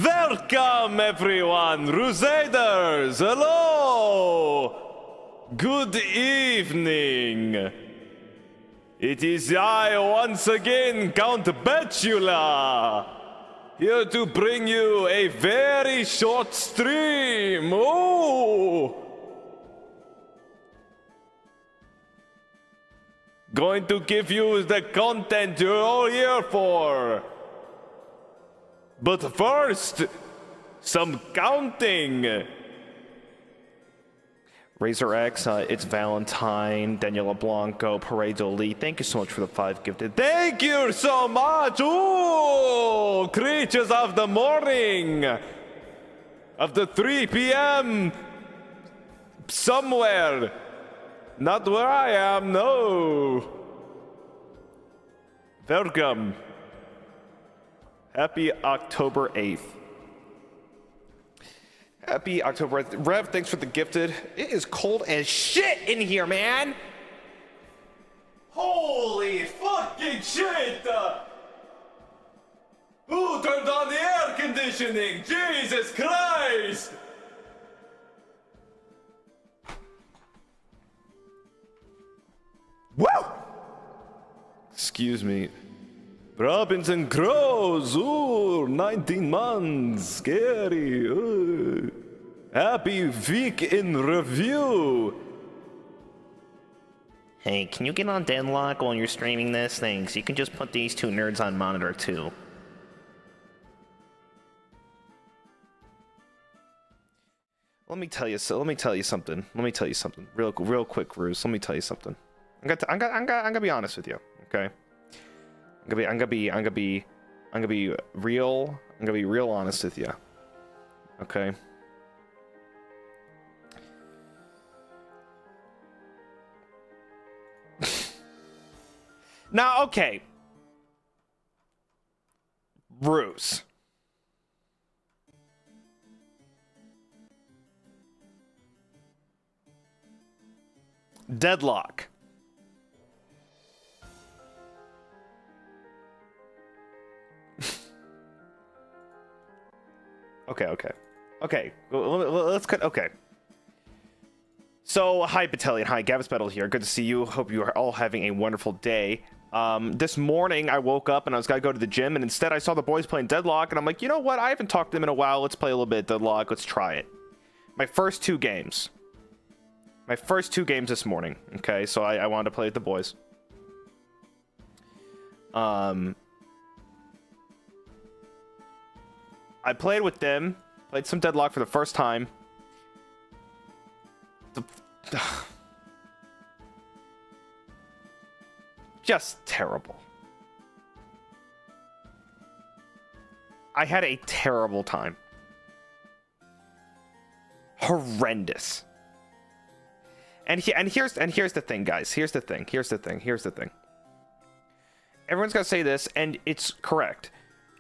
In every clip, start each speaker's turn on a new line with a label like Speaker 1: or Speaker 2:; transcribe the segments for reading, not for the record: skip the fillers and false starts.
Speaker 1: Welcome everyone, Crusaders! Hello! Good evening! It is I once again, Count Betula, here to bring you a very short stream. Oh! Going to give you the content you're all here for. But first, some counting. Razor X, it's Valentine, Daniela Blanco, Paredo Lee. Thank you so much for the 5 gifted. Thank you so much. Ooh, creatures of the morning, of the 3 p.m. somewhere. Not where I am, no. Welcome. Happy October 8th. Happy October 8th. Rev, thanks for the gifted. It is cold as shit in here, man. Holy fucking shit. Who turned on the air conditioning? Jesus Christ. Woo! Excuse me. Robinson Crows, ooh, 19 months, scary. Ooh. Happy week in review.
Speaker 2: Hey, can you get on Deadlock while you're streaming this? Thanks. You can just put these 2 nerds on monitor too.
Speaker 1: Let me tell you something. Real quick, Ruse. Let me tell you something. I'm gonna be honest with you, okay? I'm gonna be real honest with you, okay? Now, okay, Ruse. Deadlock. Okay. Let's cut. Okay. So, hi, Battalion. Hi, Gavis Bettel here. Good to see you. Hope you are all having a wonderful day. This morning, I woke up and I was gonna go to the gym, and instead I saw the boys playing Deadlock, and I'm like, you know what? I haven't talked to them in a while. Let's play a little bit of Deadlock. Let's try it. My first two games this morning. Okay, so I wanted to play with the boys. I played with them, played some Deadlock for the first time. Just terrible. I had a terrible time. Horrendous. And here's the thing, guys. Here's the thing. Everyone's gonna say this, and it's correct.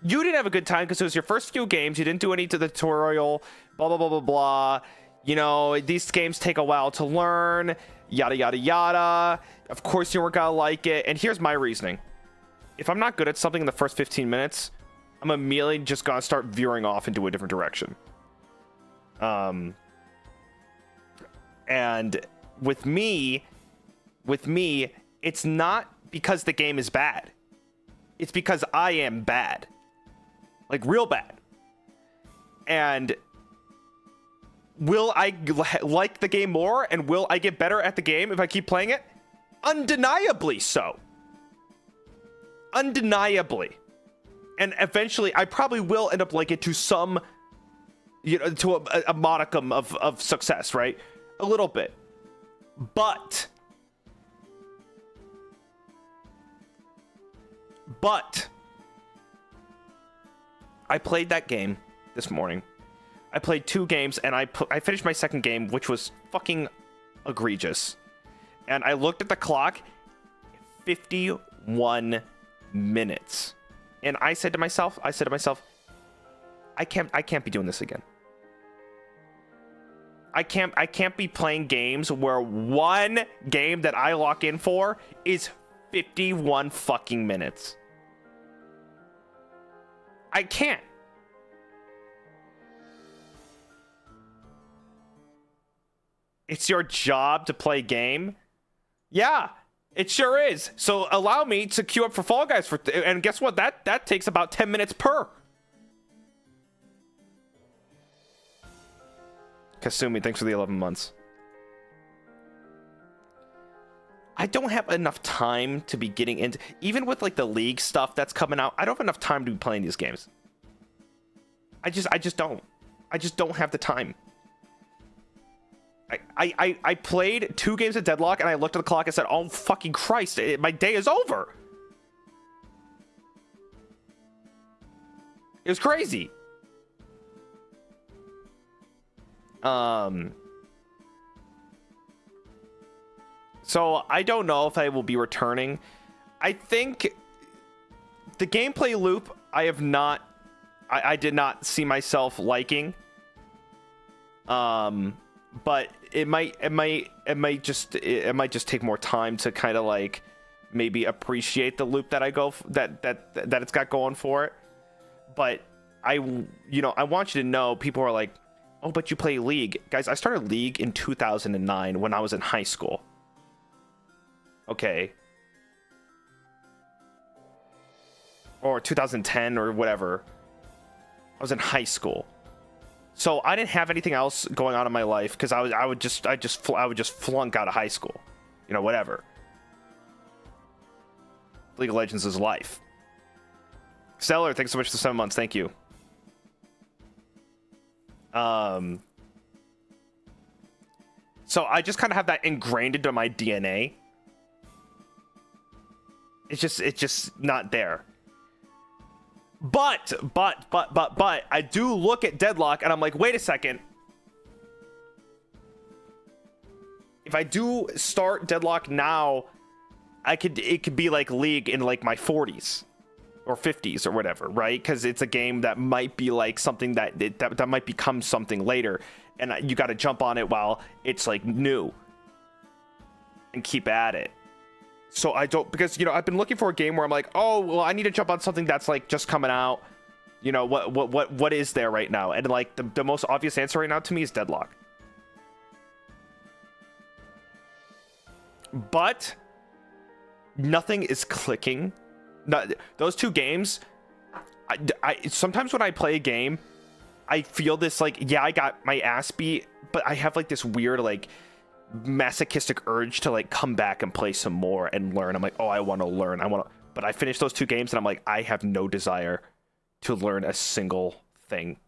Speaker 1: You didn't have a good time because it was your first few games. You didn't do any to the tutorial. Blah blah blah blah blah. You know, these games take a while to learn. Yada yada yada. Of course you weren't gonna like it. And here's my reasoning: if I'm not good at something in the first 15 minutes, I'm immediately just gonna start veering off into a different direction. And with me, it's not because the game is bad. It's because I am bad. Like, real bad. And will I like the game more, and will I get better at the game if I keep playing it? Undeniably so. Undeniably. And eventually, I probably will end up liking it to some, you know, to a modicum of success, right? A little bit. But I played that game this morning. I played 2 games, and I finished my second game, which was fucking egregious. And I looked at the clock, 51 minutes. And I said to myself, I can't be doing this again. I can't be playing games where one game that I lock in for is 51 fucking minutes. I can't. It's your job to play game? Yeah, it sure is. So allow me to queue up for Fall Guys and guess what? That takes about 10 minutes per. Kasumi, thanks for the 11 months. I don't have enough time to be getting into, even with like the league stuff that's coming out, I don't have enough time to be playing these games. I just don't. I just don't have the time. I played 2 games of Deadlock and I looked at the clock and said, oh fucking Christ, my day is over. It was crazy. So I don't know if I will be returning. I think the gameplay loop I did not see myself liking. But it might just take more time to kind of like maybe appreciate the loop that that it's got going for it. But I want you to know, people are like, oh, but you play League. Guys, I started League in 2009 when I was in high school. Okay. Or 2010 or whatever. I was in high school. So I didn't have anything else going on in my life because I would just flunk out of high school. You know, whatever. League of Legends is life. Stellar, thanks so much for the 7 months. Thank you. So I just kind of have that ingrained into my DNA. It's just not there. But I do look at Deadlock and I'm like, wait a second. If I do start Deadlock now, it could be like League in like my 40s or 50s or whatever, right? Because it's a game that might be like something that might become something later, and you got to jump on it while it's like new and keep at it. So I don't, because, you know, I've been looking for a game where I'm like, oh, well, I need to jump on something that's like just coming out. You know, what is there right now? And like the most obvious answer right now to me is Deadlock. But nothing is clicking. Those 2 games, I sometimes when I play a game, I feel this like, yeah, I got my ass beat, but I have like this weird like masochistic urge to like come back and play some more and learn. I'm like, oh, I want to learn. But I finished those 2 games and I'm like, I have no desire to learn a single thing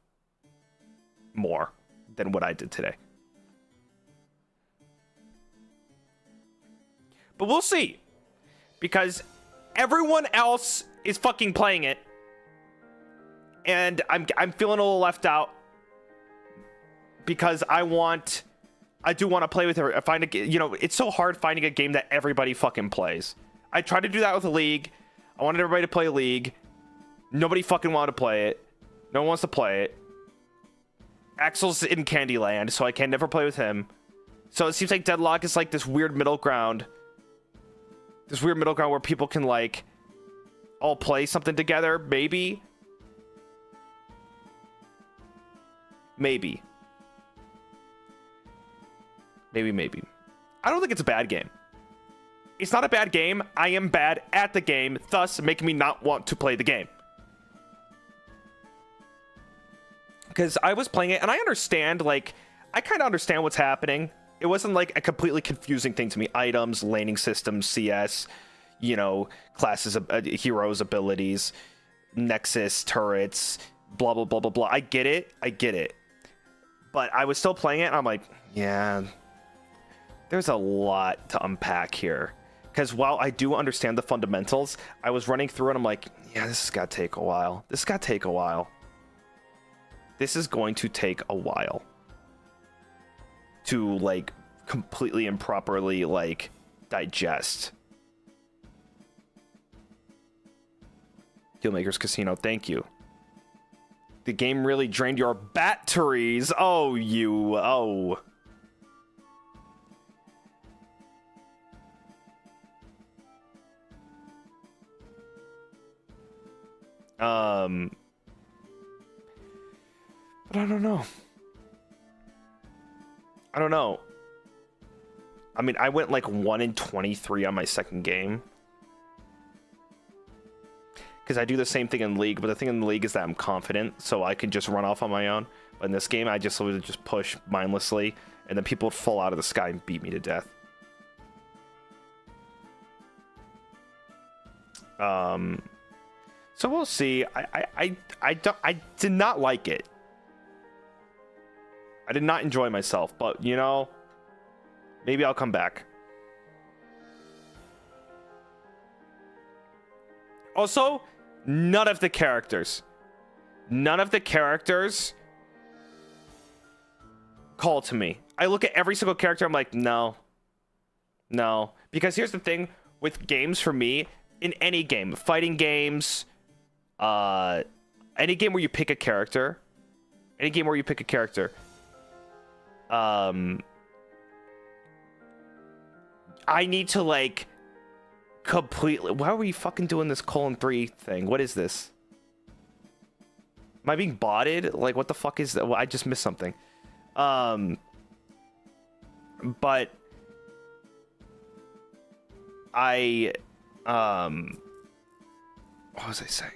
Speaker 1: more than what I did today. But we'll see, because everyone else is fucking playing it, and I'm feeling a little left out because I do want to play with her. You know, it's so hard finding a game that everybody fucking plays. I tried to do that with the League. I wanted everybody to play League. Nobody fucking wanted to play it. No one wants to play it. Axel's in Candyland, so I can never play with him. So it seems like Deadlock is like this weird middle ground. This weird middle ground where people can like all play something together. Maybe. Maybe. I don't think it's a bad game. It's not a bad game. I am bad at the game, thus making me not want to play the game. Because I was playing it, and I understand, like, I kind of understand what's happening. It wasn't, like, a completely confusing thing to me. Items, laning systems, CS, you know, classes, heroes' abilities, Nexus, turrets, blah, blah, blah, blah, blah. I get it. But I was still playing it, and I'm like, yeah, there's a lot to unpack here. Because while I do understand the fundamentals, I was running through it, and I'm like, yeah, this has got to take a while. This is going to take a while to, like, completely and properly, like, digest. Dealmakers Casino, thank you. The game really drained your batteries. Oh. But I don't know. I mean, I went like 1 in 23 on my second game. Because I do the same thing in League, but the thing in the League is that I'm confident, so I can just run off on my own. But in this game, I just would just push mindlessly, and then people would fall out of the sky and beat me to death. So we'll see. I did not like it. I did not enjoy myself, but you know, maybe I'll come back. Also, none of the characters call to me. I look at every single character, I'm like, no. Because here's the thing with games for me, in any game, fighting games, any game where you pick a character, I need to like completely. Why are we fucking doing this :3 thing? What is this? Am I being botted? Like, what the fuck is that? Well, I just missed something. But I what was I saying?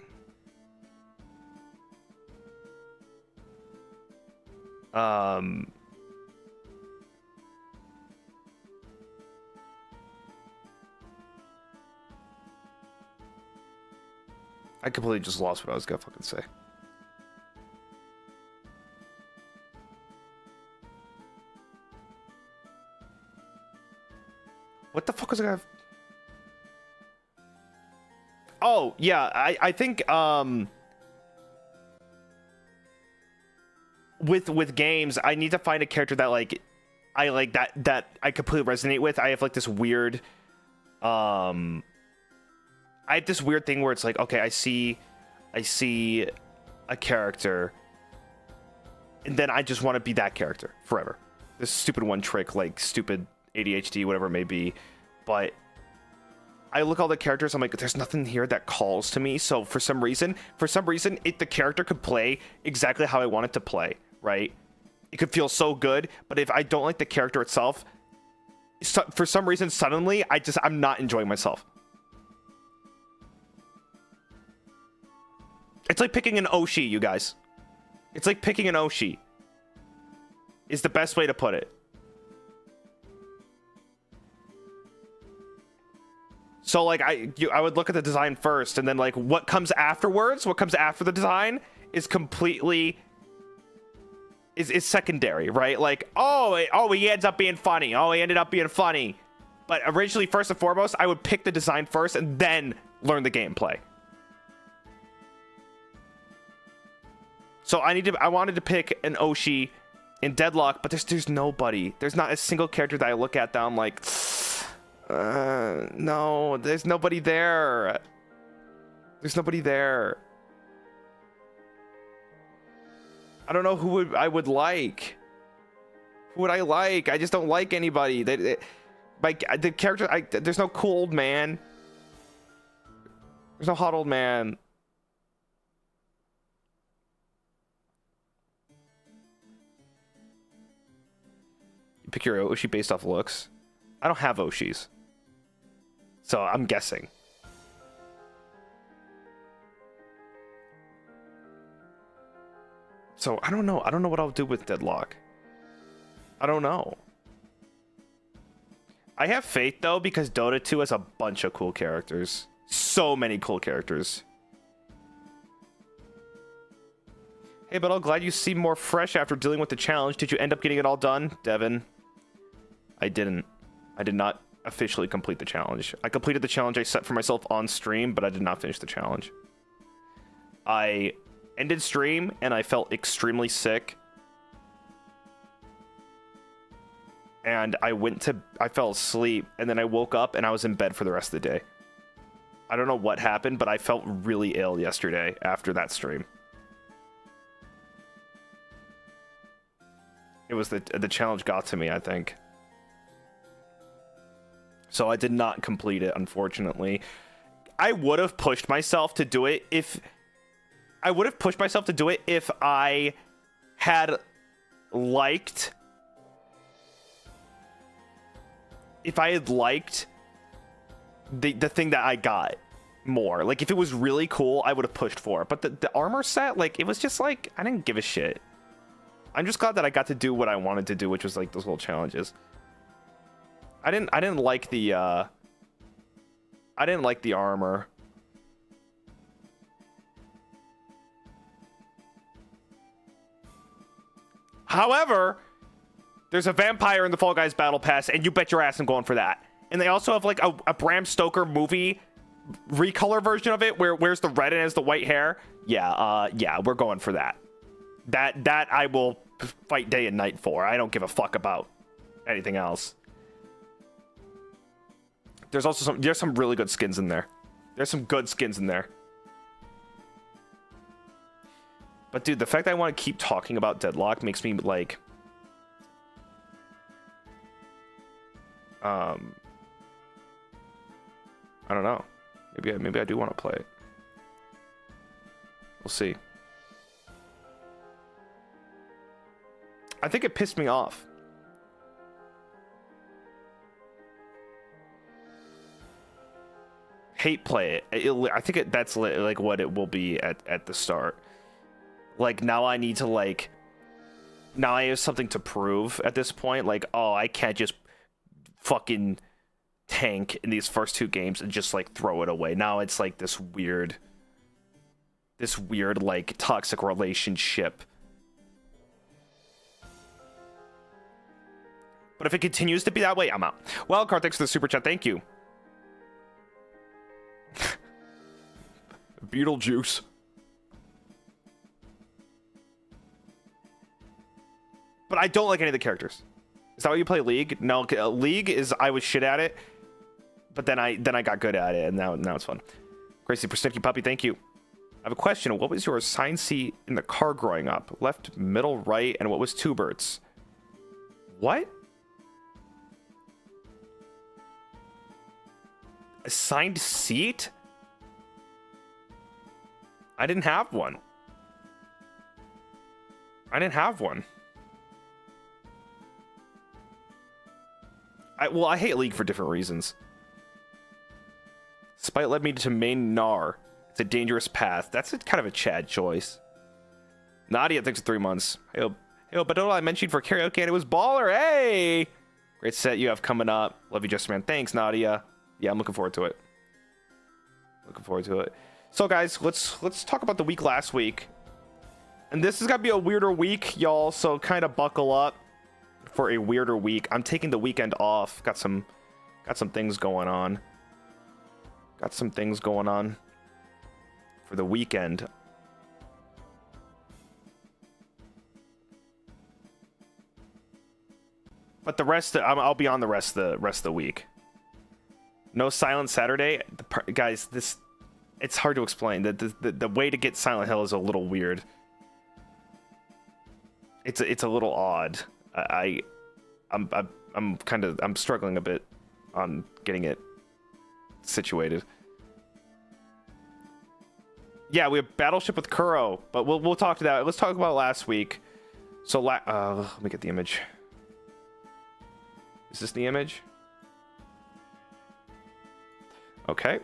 Speaker 1: I completely just lost what I was gonna fucking say. What the fuck was I gonna... Oh, yeah, I think, with games, I need to find a character that, like, I like, that I completely resonate with. I have, like, this weird, I have this weird thing where it's like, okay, I see a character, and then I just want to be that character forever. This stupid one trick, like, stupid ADHD, whatever it may be, but I look at all the characters, I'm like, there's nothing here that calls to me. So for some reason, the character could play exactly how I want it to play, right? It could feel so good, but if I don't like the character itself, for some reason, suddenly, I'm not enjoying myself. It's like picking an Oshi, you guys. It's like picking an Oshi. Is the best way to put it. So, like, I would look at the design first, and then, like, what comes afterwards, what comes after the design is completely... is secondary, right? Like, he ends up being funny. Oh, he ended up being funny. But originally, first and foremost, I would pick the design first and then learn the gameplay. So I wanted to pick an Oshi in Deadlock, but there's nobody. There's not a single character that I look at that I'm like... no, there's nobody there. There's nobody there. I don't know who I would like. Who would I like? I just don't like anybody. The character, there's no cool old man. There's no hot old man. You pick your Oshi based off looks. I don't have Oshis. So I'm guessing. So I don't know. I don't know what I'll do with Deadlock. I don't know. I have faith though, because Dota 2 has a bunch of cool characters. So many cool characters. Hey, but I'm glad you seem more fresh after dealing with the challenge. Did you end up getting it all done, Devin? I didn't. I did not officially complete the challenge. I completed the challenge I set for myself on stream, but I did not finish the challenge. I ended stream, and I felt extremely sick. And I fell asleep, and then I woke up, and I was in bed for the rest of the day. I don't know what happened, but I felt really ill yesterday after that stream. It was the challenge got to me, I think. So I did not complete it, unfortunately. I would have pushed myself to do it if I had liked if I had liked the thing that I got more. Like, if it was really cool, I would have pushed for it. But the armor set, like, it was just like, I didn't give a shit. I'm just glad that I got to do what I wanted to do, which was like those little challenges. I didn't like the armor. However, there's a vampire in the Fall Guys Battle Pass, and you bet your ass I'm going for that. And they also have like a Bram Stoker movie recolor version of it, where where's the red and has the white hair. Yeah, we're going for that. That I will fight day and night for. I don't give a fuck about anything else. There's also some really good skins in there. There's some good skins in there. But dude, the fact that I want to keep talking about Deadlock makes me like I don't know. Maybe I do want to play it. We'll see. I think it pissed me off. Hate play it. I think that's like what it will be at the start. Like, now I need to like, now I have something to prove at this point. Like, oh, I can't just fucking tank in these first two games and just like throw it away. Now it's like this weird like toxic relationship. But if it continues to be that way, I'm out. Well, Card, thanks for the super chat. Thank you. Beetlejuice. But I don't like any of the characters. Is that why you play League? No, League is I was shit at it, but then I got good at it, and now it's fun. Gracie Persnicky Puppy, thank you. I have a question. What was your assigned seat in the car growing up? Left, middle, right, and what was Two Birds? What? Assigned seat? I didn't have one. Well, I hate League for different reasons. Spite led me to main Gnar. It's a dangerous path. That's kind of a Chad choice. Nadia, thanks for 3 months. Hey, Bettel, I mentioned for karaoke and it was baller. Hey! Great set you have coming up. Love you, Just Man. Thanks, Nadia. Yeah, I'm looking forward to it. So, guys, let's talk about the week last week. And this is gonna be a weirder week, y'all, so kind of buckle up for a weirder week. I'm taking the weekend off. Got some things going on. For the weekend. But the rest, I'll be on the rest of the week. No Silent Saturday, guys. It's hard to explain. The way to get Silent Hill is a little weird. It's a little odd. I'm struggling a bit on getting it situated. Yeah, we have Battleship with Kuro, but we'll talk to that. Let's talk about last week. So let me get the image. Is this the image? Okay.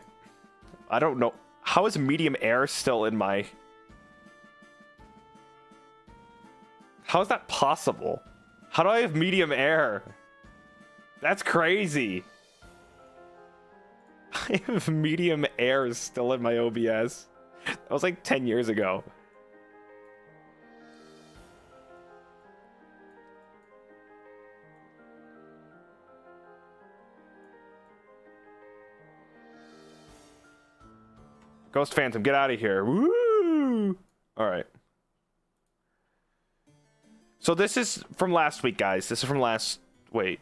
Speaker 1: I don't know. How is medium air still in my... How is that possible? How do I have medium air? That's crazy. I have medium air still in my OBS. That was like 10 years ago. Ghost Phantom, get out of here. Woo! All right. So this is from last week, guys. This is from last... Wait.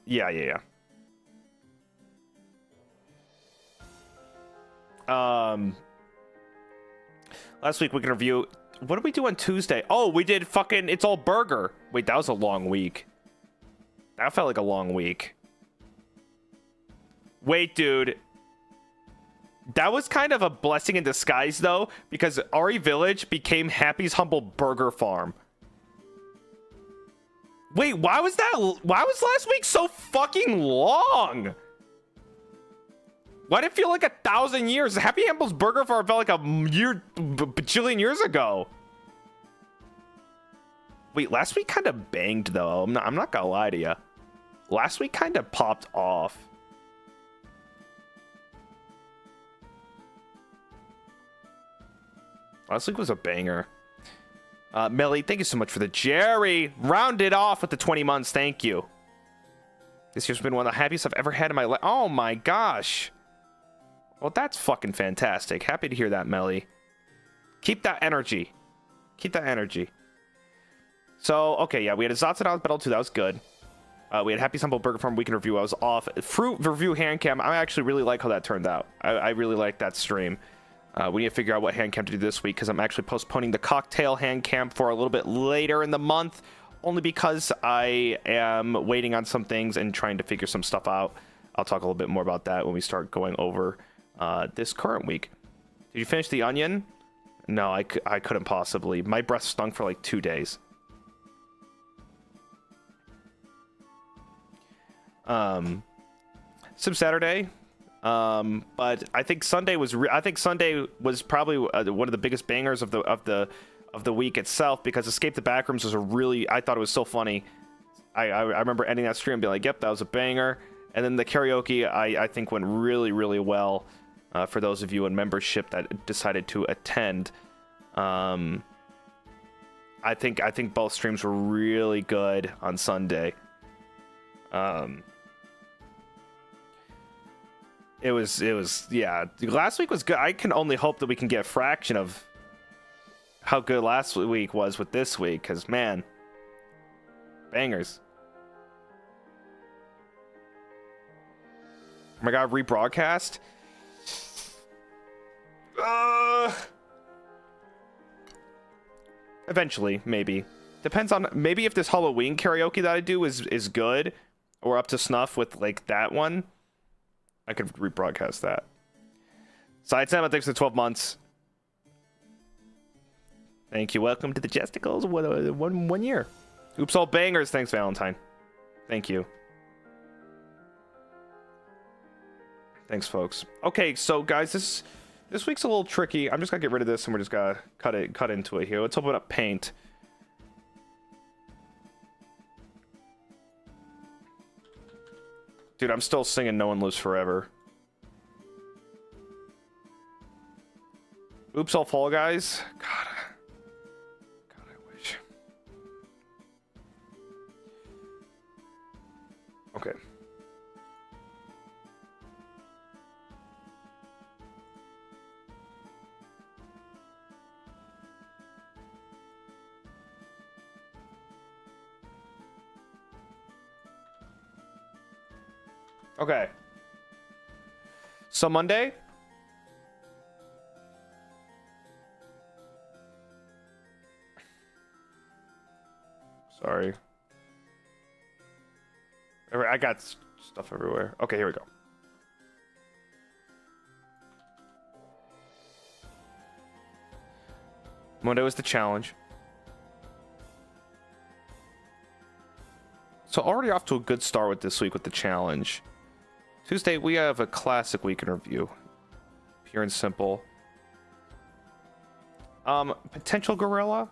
Speaker 1: Yeah. Last week we can review... What did we do on Tuesday? Oh, we did fucking It's All Burger. Wait, that was a long week. That felt like a long week. Wait, dude. That was kind of a blessing in disguise, though, because Ari Village became Happy's Humble Burger Farm. Wait, why was last week so fucking long? Why did it feel like 1,000 years? Happy Hamble's Burger Farm felt like a bajillion years ago. Wait, last week kind of banged though. I'm not gonna lie to you. Last week kind of popped off. Last week was a banger. Melly, thank you so much for the Jerry. Rounded off with the 20 months. Thank you. This year's been one of the happiest I've ever had in my life. Oh my gosh. Well, that's fucking fantastic. Happy to hear that, Melly. Keep that energy. Keep that energy. So, okay, yeah, we had a Zatanaz Battle 2. That was good. We had Happy Humble Burger Farm Weekend Review. I was off. Fruit Review Hand Cam. I actually really like how that turned out. I really like that stream. We need to figure out what hand cam to do this week because I'm actually postponing the cocktail hand cam for a little bit later in the month, only because I am waiting on some things and trying to figure some stuff out. I'll talk a little bit more about that when we start going over this current week. Did you finish the onion? No, I couldn't possibly. My breath stunk for like 2 days. Some Saturday. But I think Sunday was probably one of the biggest bangers of the week itself, because Escape the Backrooms was I thought it was so funny. I remember ending that stream and being like, yep, that was a banger. And then the karaoke I think went really, really well for those of you in membership that decided to attend. I think both streams were really good on Sunday. It was, yeah. Last week was good. I can only hope that we can get a fraction of how good last week was with this week, because, man, bangers. Oh my god, rebroadcast? Eventually, maybe. Depends on, maybe if this Halloween karaoke that I do is good, or up to snuff with, like, that one, I could rebroadcast that. Side Sam, thanks for 12 months. Thank you. Welcome to the Jesticles. One year. Oops, all bangers. Thanks, Valentine. Thank you. Thanks, folks. Okay, so guys, this week's a little tricky. I'm just gonna get rid of this, and we're just gonna cut into it here. Let's open up Paint. Dude, I'm still singing No One Lives Forever. Oops, all Fall Guys. God, I wish. Okay. Okay. So Monday. Sorry. I got stuff everywhere. Okay, here we go. Monday was the challenge. So already off to a good start with this week with the challenge. Tuesday, we have a classic week in review. Pure and simple. Potential gorilla.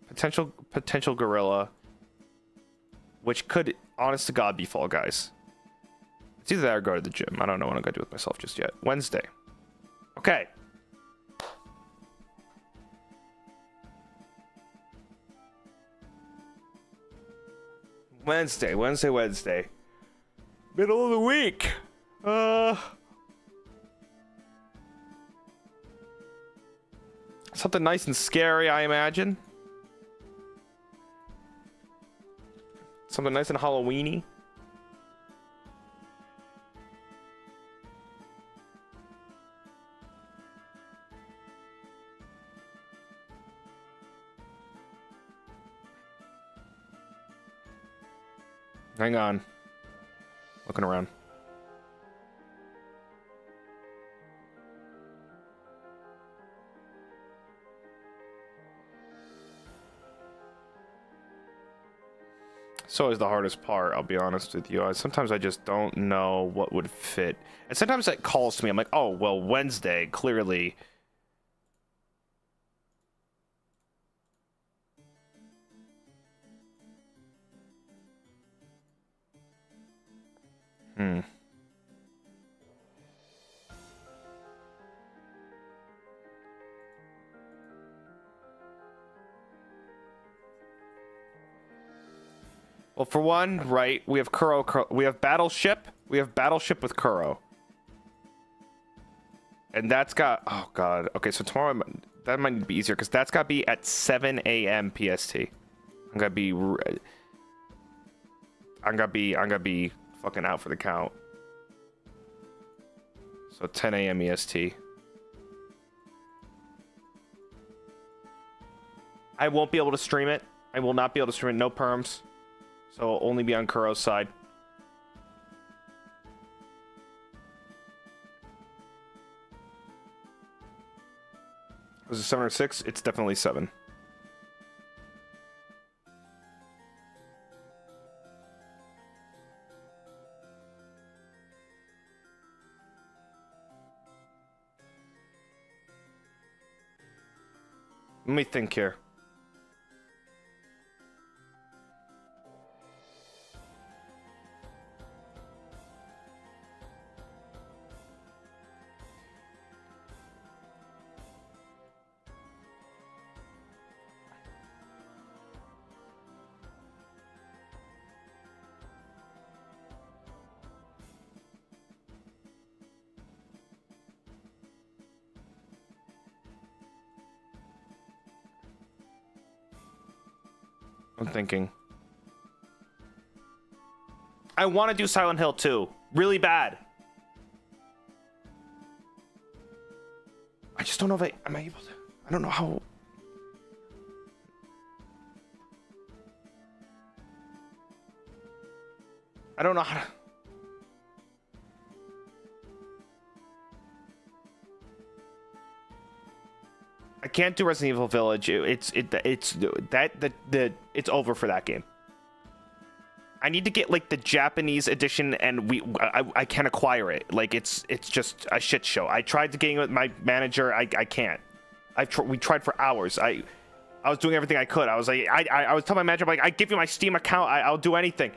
Speaker 1: Potential gorilla. Which could, honest to God, be Fall Guys. It's either that or go to the gym. I don't know what I'm going to do with myself just yet. Wednesday. Okay. Wednesday. Middle of the week. Something nice and scary, I imagine. Something nice and Halloweeny. Hang on. Looking around. It's always the hardest part, I'll be honest with you. Sometimes I just don't know what would fit. And sometimes it calls to me. I'm like, oh, well, Wednesday, clearly. Well, for one, right, we have Kuro, we have Battleship. We have Battleship with Kuro. And that's got, oh god. Okay, so tomorrow, that might be easier, because that's got to be at 7 a.m. PST. I'm gonna be fucking out for the count. So 10 a.m. EST. I won't be able to stream it. I will not be able to stream it. No perms. So it'll only be on Kuro's side. Was it 7 or 6? It's definitely 7. Let me think here. I'm thinking. I want to do Silent Hill 2. Really bad. I just don't know if am I able to. I don't know how. I don't know how to. I can't do Resident Evil Village. It's over for that game. I need to get like the Japanese edition, and I can't acquire it. Like it's just a shit show. I tried to get it with my manager. I can't. We tried for hours. I was doing everything I could. I was like I was telling my manager, I'm like, I give you my Steam account. I'll do anything.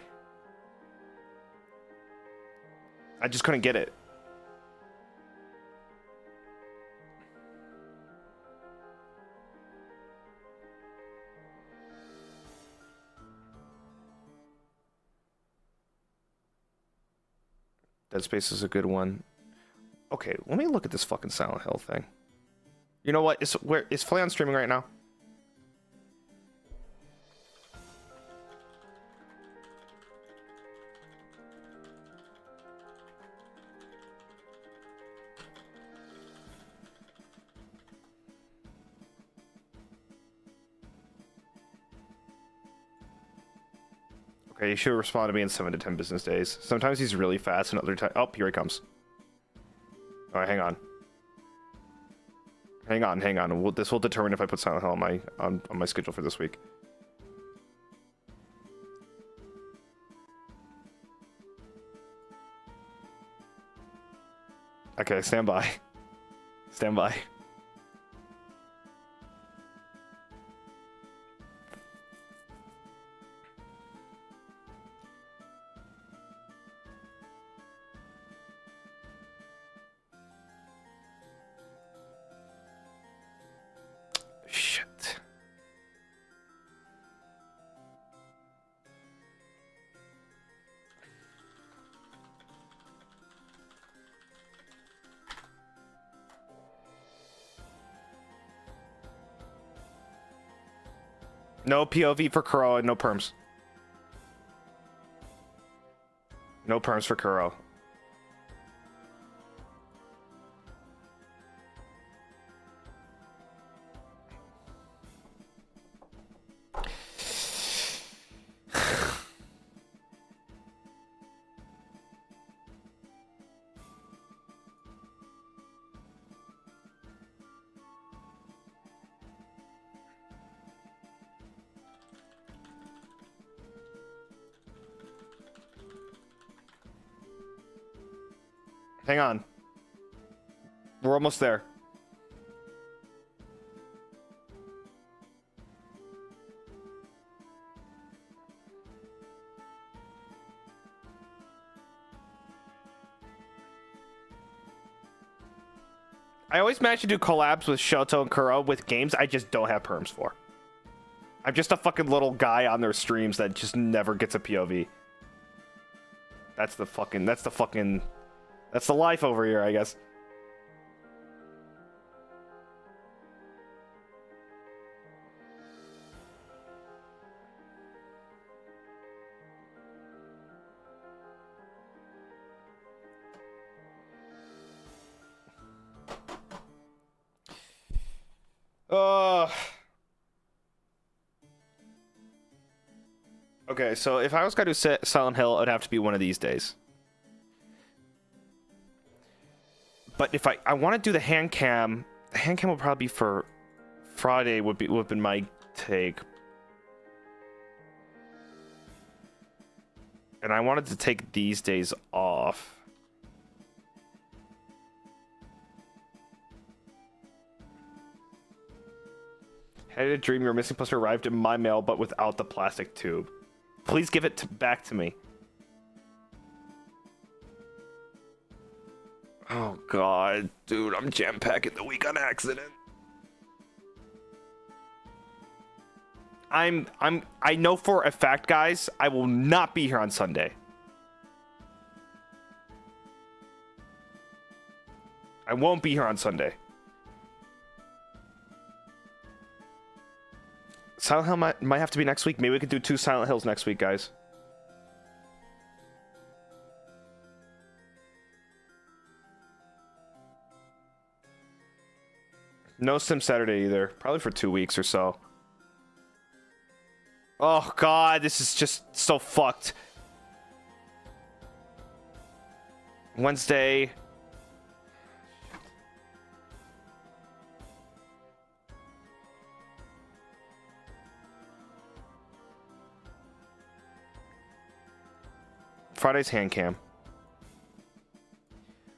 Speaker 1: I just couldn't get it. Dead Space is a good one. Okay, let me look at this fucking Silent Hill thing. You know what? Is Flayon streaming right now? Okay, he should respond to me in 7 to 10 business days. Sometimes he's really fast, and other times... Oh, here he comes. Alright, hang on. Hang on. This will determine if I put Silent Hill on my schedule for this week. Okay, stand by. Stand by. No POV for Kuro and no perms. No perms for Kuro. Hang on. We're almost there. I always manage to do collabs with Shoto and Kuro with games I just don't have perms for. I'm just a fucking little guy on their streams that just never gets a POV. That's the life over here, I guess. Okay, so if I was going to do Silent Hill, it'd have to be one of these days. But if I want to do the hand cam will probably be for Friday. Would have been my take. And I wanted to take these days off. Had a dream your missing poster arrived in my mail, but without the plastic tube. Please give it back to me. Oh god, dude, I'm jam-packing the week on accident. I know for a fact, guys, I will not be here on Sunday. I won't be here on Sunday. Silent Hill might have to be next week. Maybe we could do 2 Silent Hills next week, guys. No Sim Saturday either. Probably for 2 weeks or so. Oh god, this is just so fucked. Wednesday. Friday's hand cam.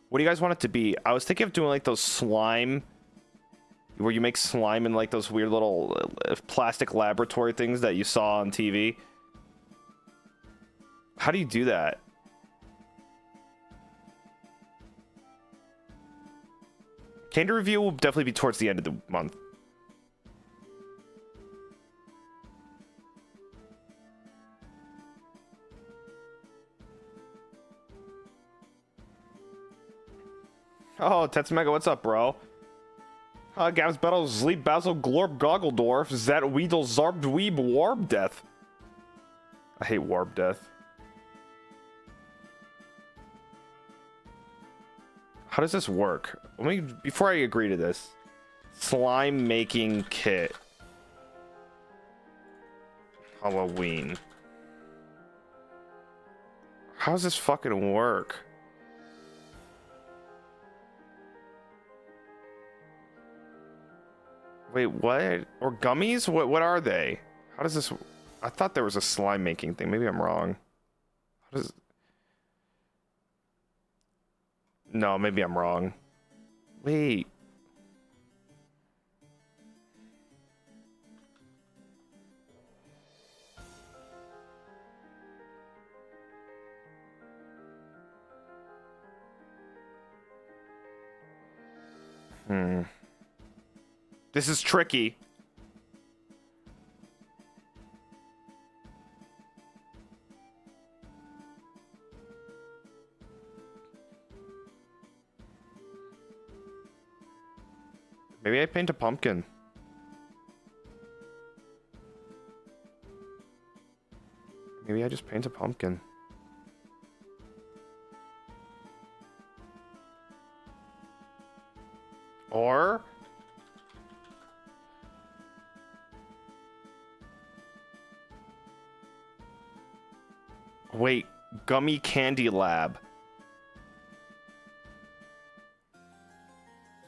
Speaker 1: What do you guys want it to be? I was thinking of doing like those slime, where you make slime in like those weird little plastic laboratory things that you saw on TV. How do you do that? Candy review will definitely be towards the end of the month. Oh, Tetsumega, what's up, bro? Gavis Bettel, Sleep Basil, Glorb Goggledorf, Zat Weedle, Zarb Dweeb, Warb Death. I hate Warb Death. How does this work? Let me, before I agree to this. Slime making kit. Halloween. How does this fucking work? Wait, what? Or gummies? What are they? How does this... I thought there was a slime making thing. Maybe I'm wrong. How does... No, maybe I'm wrong. Wait. This is tricky. Maybe I paint a pumpkin. Maybe I just paint a pumpkin. Or... Wait, Gummy Candy Lab.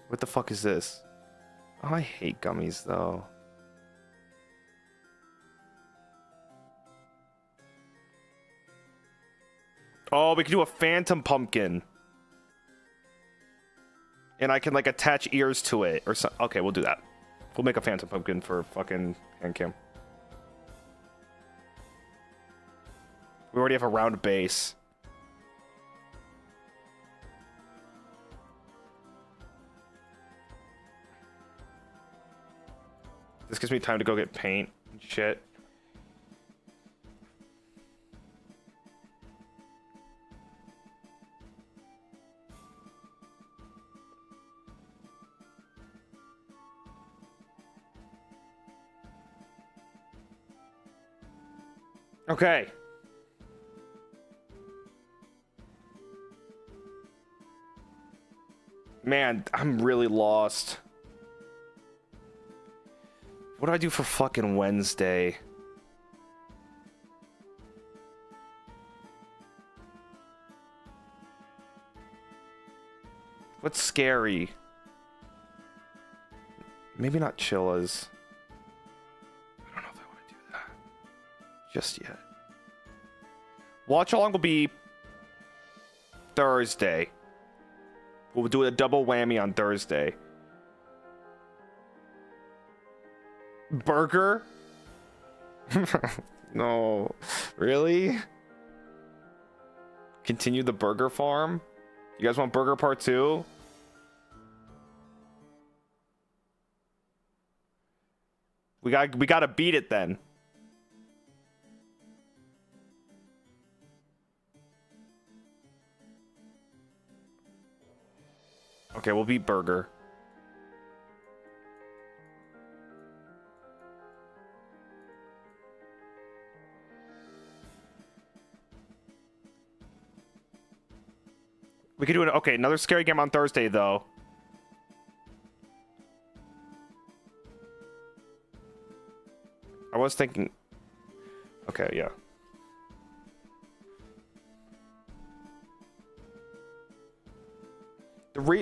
Speaker 1: What the fuck is this? Oh, I hate gummies, though. Oh, we could do a phantom pumpkin. And I can like attach ears to it or something. Okay, we'll do that. We'll make a phantom pumpkin for fucking hand cam. We already have a round base. This gives me time to go get paint and shit. Okay. Man, I'm really lost. What do I do for fucking Wednesday? What's scary? Maybe not Chilla's. I don't know if I want to do that just yet. Watch along will be Thursday. We'll do a double whammy on Thursday. Burger? No. Really? Continue the burger farm? You guys want burger part 2? We gotta beat it then. Okay, we'll beat burger. We could do okay, another scary game on Thursday, though. I was thinking... Okay, yeah.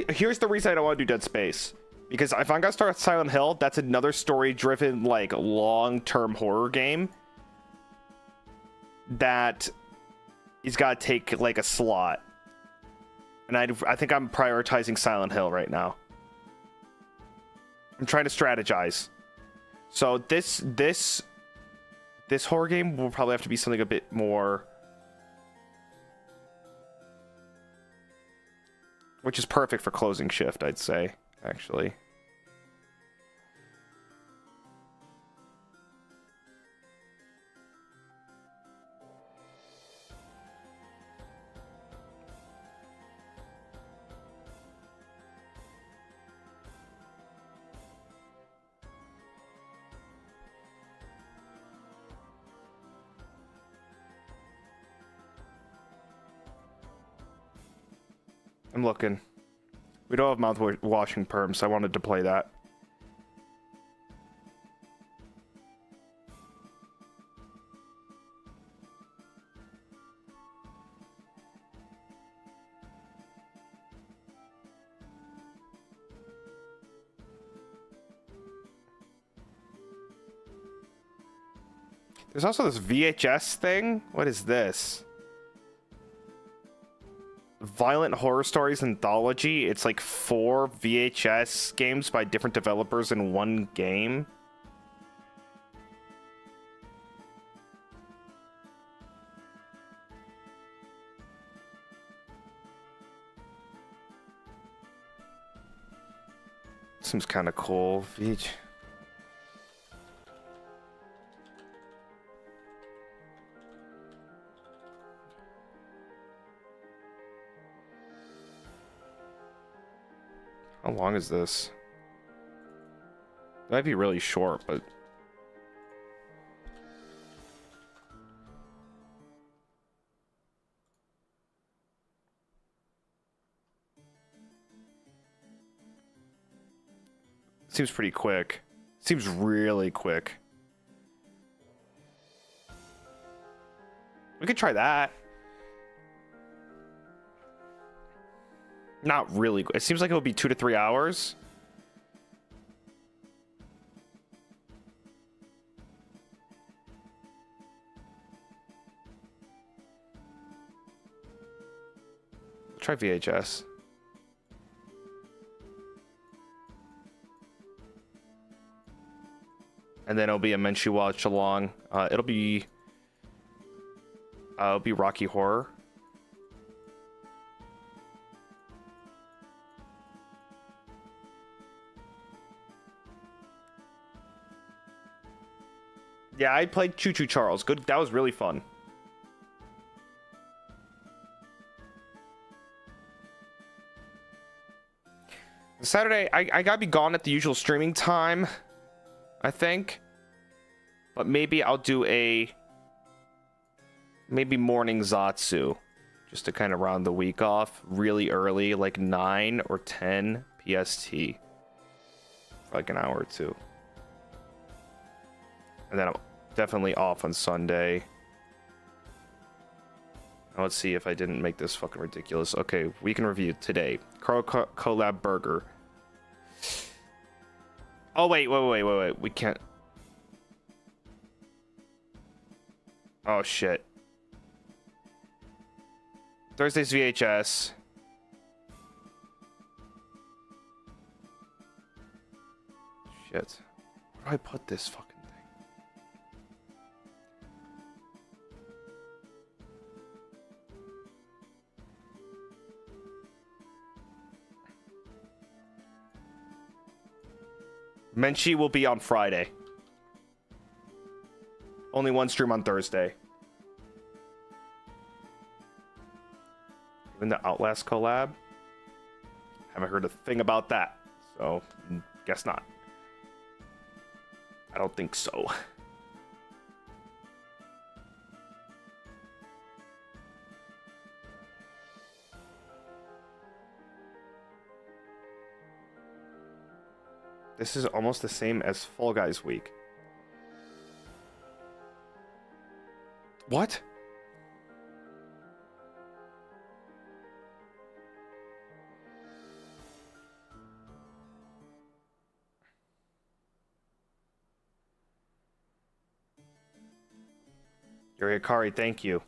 Speaker 1: Here's the reason I don't want to do Dead Space. Because if I'm gonna start Silent Hill, that's another story-driven, like, long-term horror game that he's got to take, like, a slot. And I think I'm prioritizing Silent Hill right now. I'm trying to strategize. So this horror game will probably have to be something a bit more... Which is perfect for closing shift, I'd say, actually. I'm looking. We don't have mouth-washing perms, so I wanted to play that. There's also this VHS thing. What is this? Violent Horror Stories Anthology. It's like 4 VHS games by different developers in one game. Seems kind of cool. How long is this? It might be really short, but... Seems pretty quick. Seems really quick. We could try that. Not really. It seems like it would be 2 to 3 hours. Try VHS. And then it'll be a Menchie watch along. It'll be Rocky Horror. Yeah, I played Choo Choo Charles. Good, that was really fun. Saturday, I gotta be gone at the usual streaming time, I think. But maybe I'll do a morning Zatsu, just to kind of round the week off really early, like 9 or 10 PST, for like an hour or two. And then I'm definitely off on Sunday. Now let's see if I didn't make this fucking ridiculous. Okay, we can review today. Carl Collab Burger. Oh, wait. We can't. Oh, shit. Thursday's VHS. Shit. Where do I put this fucking thing? Menchie will be on Friday. Only one stream on Thursday. Even the Outlast collab? Haven't heard a thing about that. So, guess not. I don't think so. This is almost the same as Fall Guys week. What? Yuri Akari, thank you.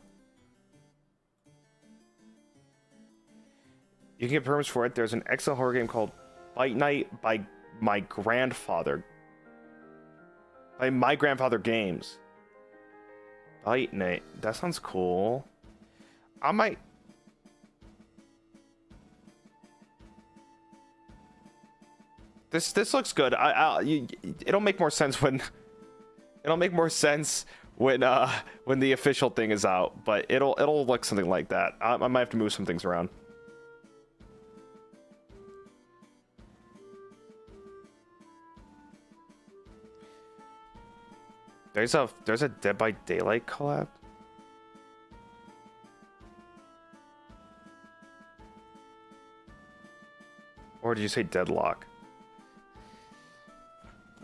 Speaker 1: You can get permits for it. There's an excellent horror game called Fight Night by my grandfather. By My Grandfather Games. Fight Night. That sounds cool. I might. This looks good. It'll make more sense when. It'll make more sense when the official thing is out. But it'll look something like that. I might have to move some things around. There's a Dead by Daylight collab. Or did you say Deadlock?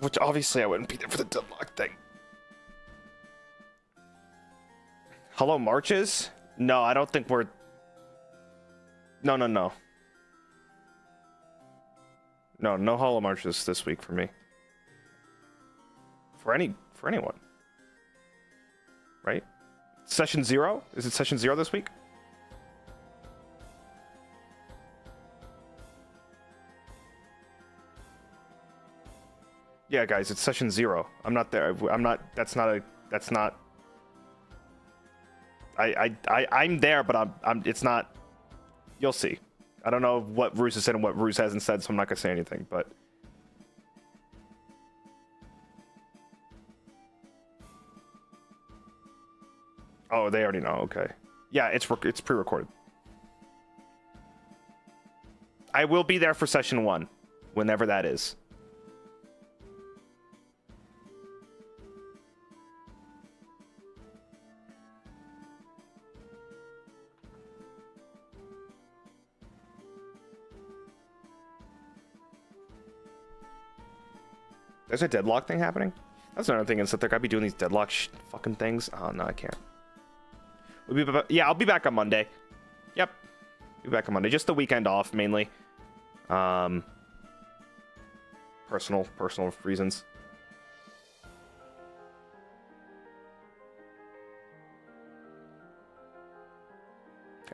Speaker 1: Which obviously I wouldn't be there for the Deadlock thing. Hello Marches? No, I don't think we're... No. No Hollow Marches this week for me. For anyone. Right? Session 0? Is it Session 0 this week? Yeah, guys, it's Session 0. I'm not there. That's not I'm there, but it's not. You'll see. I don't know what Ruse has said and what Ruse hasn't said, so I'm not gonna say anything, but oh, they already know. Okay. Yeah, it's pre-recorded. I will be there for Session 1, whenever that is. There's a Deadlock thing happening? That's another thing, is that they're gonna be doing these Deadlock fucking things. Oh, no, I can't. Yeah, I'll be back on Monday. Yep. Be back on Monday. Just the weekend off, mainly. Personal reasons.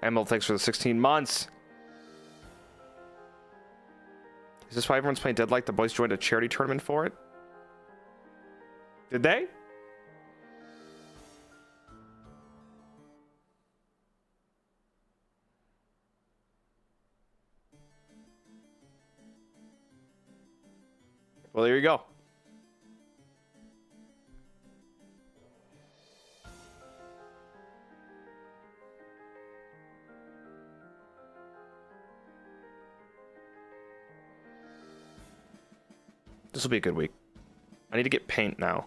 Speaker 1: Emil, thanks for the 16 months. Is this why everyone's playing Deadlock? The boys joined a charity tournament for it? Did they? Well, there you go. This will be a good week. I need to get paint now.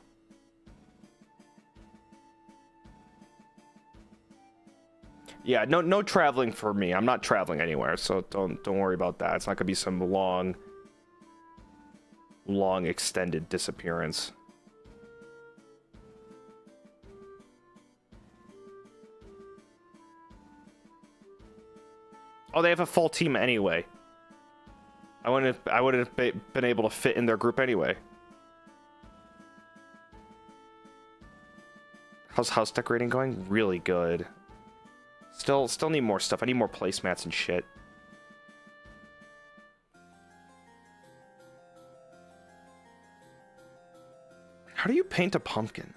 Speaker 1: Yeah, no traveling for me. I'm not traveling anywhere, so don't worry about that. It's not gonna be some long extended disappearance. Oh, they have a full team anyway. I would have been able to fit in their group anyway. How's house decorating going? Really good. Still need more stuff. I need more placemats and shit. How do you paint a pumpkin?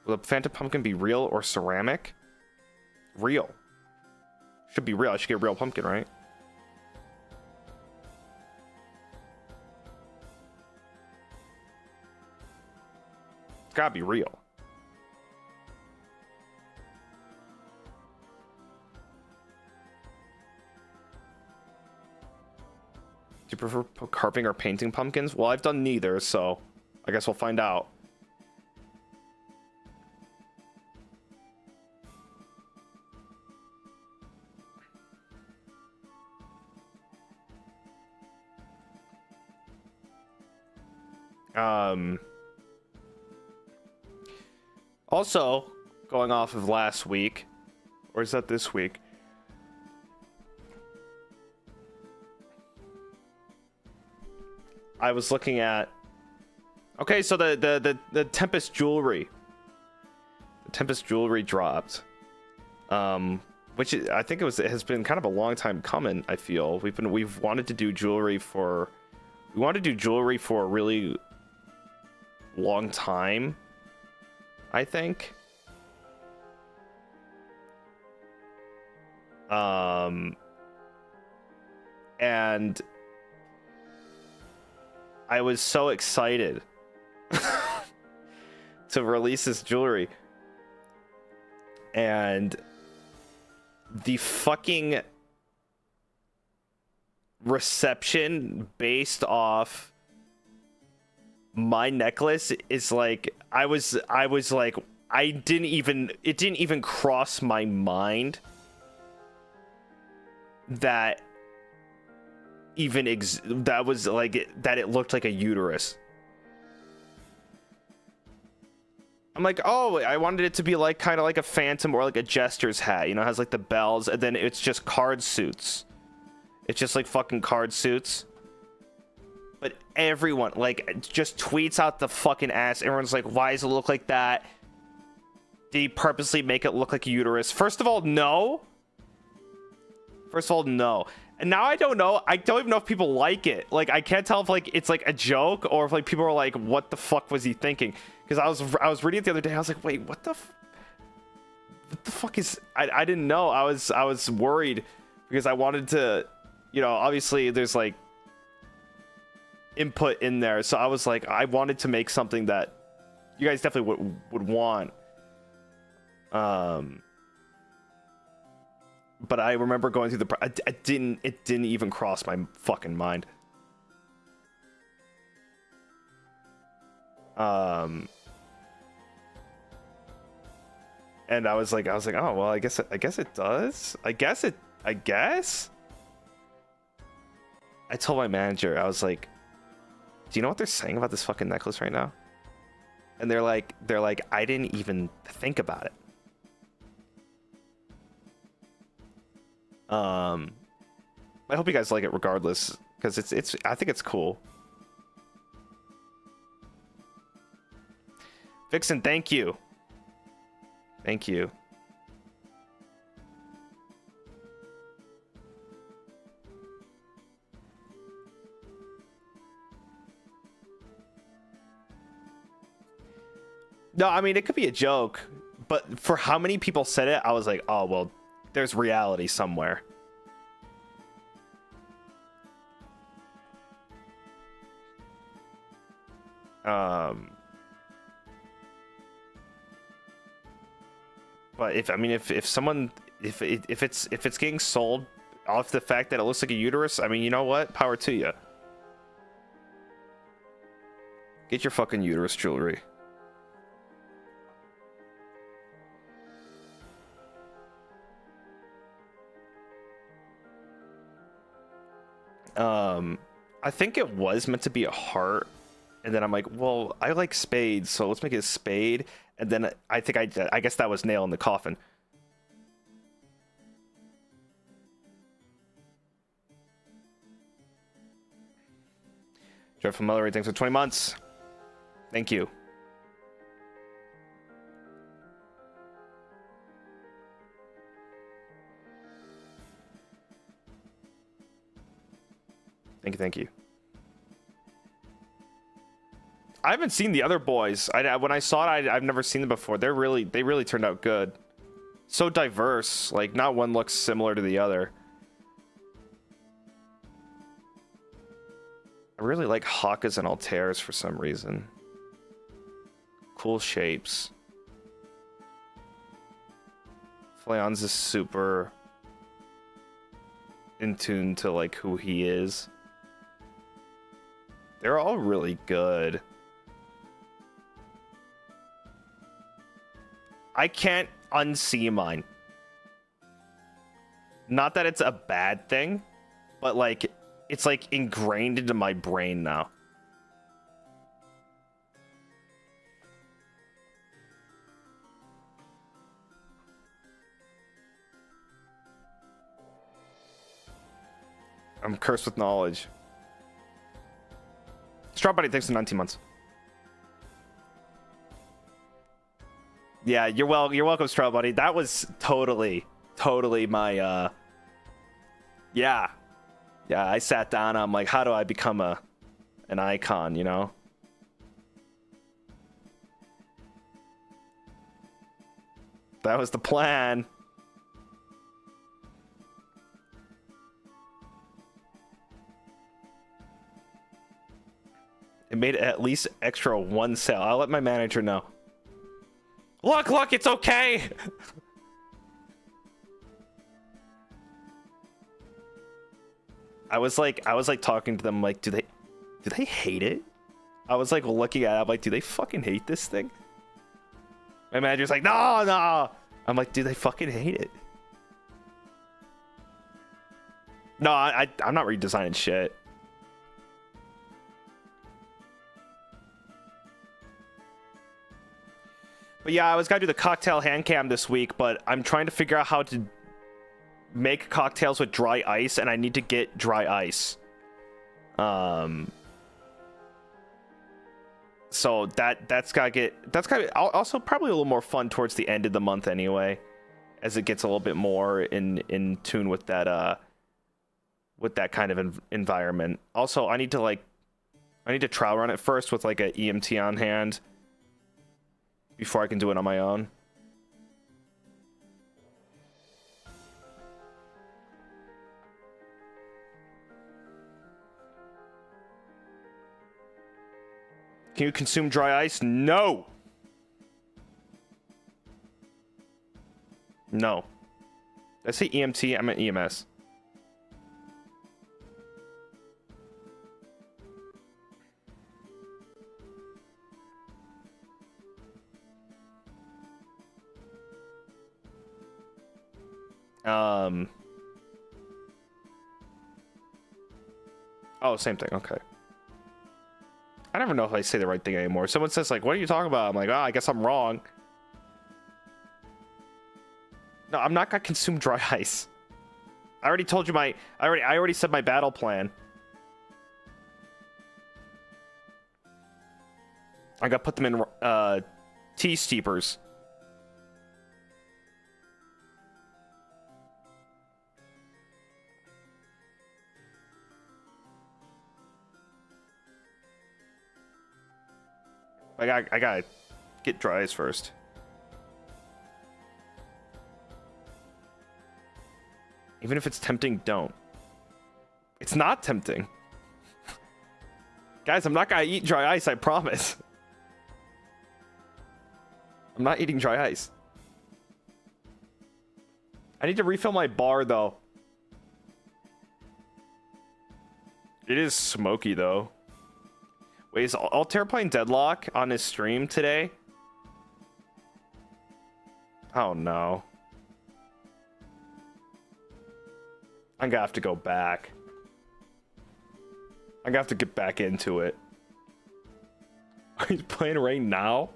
Speaker 1: Will the phantom pumpkin be real or ceramic? Real. Should be real. I should get a real pumpkin, right? It's gotta be real. Do you prefer carving or painting pumpkins? Well, I've done neither, so I guess we'll find out. Also, going off of last week, or is that this week? I was looking at. Okay, so the Tempest jewelry. The Tempest jewelry dropped. Which I think it has been kind of a long time coming. I feel we've wanted to do jewelry for. We wanted to do jewelry for a really long time, I think. And I was so excited to release this jewelry. And the fucking reception based off my necklace is like, it didn't even cross my mind that that it looked like a uterus. I'm like, oh, I wanted it to be like kind of like a phantom or like a jester's hat, you know, it has like the bells, and then it's just card suits. It's just like fucking card suits. But everyone like just tweets out the fucking ass. Everyone's like, why does it look like that? Did he purposely make it look like a uterus? First of all, no. And now I don't know. I don't even know if people like it. Like, I can't tell if like it's like a joke or if like people are like, what the fuck was he thinking? Because I was reading it the other day. I was like, wait, what the fuck is? I didn't know. I was worried because I wanted to, you know, obviously there's like input in there, so I was like, I wanted to make something that you guys definitely would want. But I remember going through it didn't even cross my fucking mind. And I was like, oh well, I guess it does. I guess. I told my manager, I was like, do you know what they're saying about this fucking necklace right now? And they're like, I didn't even think about it. I hope you guys like it regardless, because it's I think it's cool. Vixen, thank you. Thank you. No, I mean, it could be a joke, but for how many people said it, I was like, oh, well, there's reality somewhere. But if someone, if it's getting sold off the fact that it looks like a uterus, I mean, you know what? Power to you. Get your fucking uterus jewelry. I think it was meant to be a heart, and then I'm like, well, I like spades, so let's make it a spade. And then I guess that was nail in the coffin. Jeff from Mother, thanks for 20 months. Thank you. Thank you. I haven't seen the other boys. When I saw it, I've never seen them before. They really turned out good. So diverse. Like, not one looks similar to the other. I really like Hakas and Altairs for some reason. Cool shapes. Fleon's is super in tune to like who he is. They're all really good. I can't unsee mine. Not that it's a bad thing, but like it's like ingrained into my brain now. I'm cursed with knowledge. Straw Buddy, thanks for 19 months. Yeah, you're welcome, Straw Buddy. That was totally my yeah. Yeah, I sat down, I'm like, how do I become an icon, you know? That was the plan. It made at least extra one sale. I'll let my manager know. Look, it's okay. I was like talking to them like, do they hate it? I was like looking at it, I'm like, do they fucking hate this thing? My manager's like, no. I'm like, do they fucking hate it? No, I'm not redesigning shit. But yeah, I was gonna do the cocktail hand cam this week, but I'm trying to figure out how to make cocktails with dry ice, and I need to get dry ice. So that's gotta also probably a little more fun towards the end of the month anyway, as it gets a little bit more in tune with that kind of environment. Also, I need to trial run it first with like a EMT on hand before I can do it on my own. Can you consume dry ice? No. No. Did I say EMT? I meant EMS. Oh, same thing. Okay. I never know if I say the right thing anymore. Someone says like, what are you talking about? I'm like, oh, I guess I'm wrong. No, I'm not gonna consume dry ice. I already told you I already said my battle plan. I gotta put them in tea steepers. I got Get dry ice first. Even if it's tempting, don't. It's not tempting. Guys, I'm not gonna eat dry ice, I promise. I'm not eating dry ice. I need to refill my bar, though. It is smoky, though. Wait, is Altair playing Deadlock on his stream today? Oh, no. I'm gonna have to go back. I'm gonna have to get back into it. He's playing right now?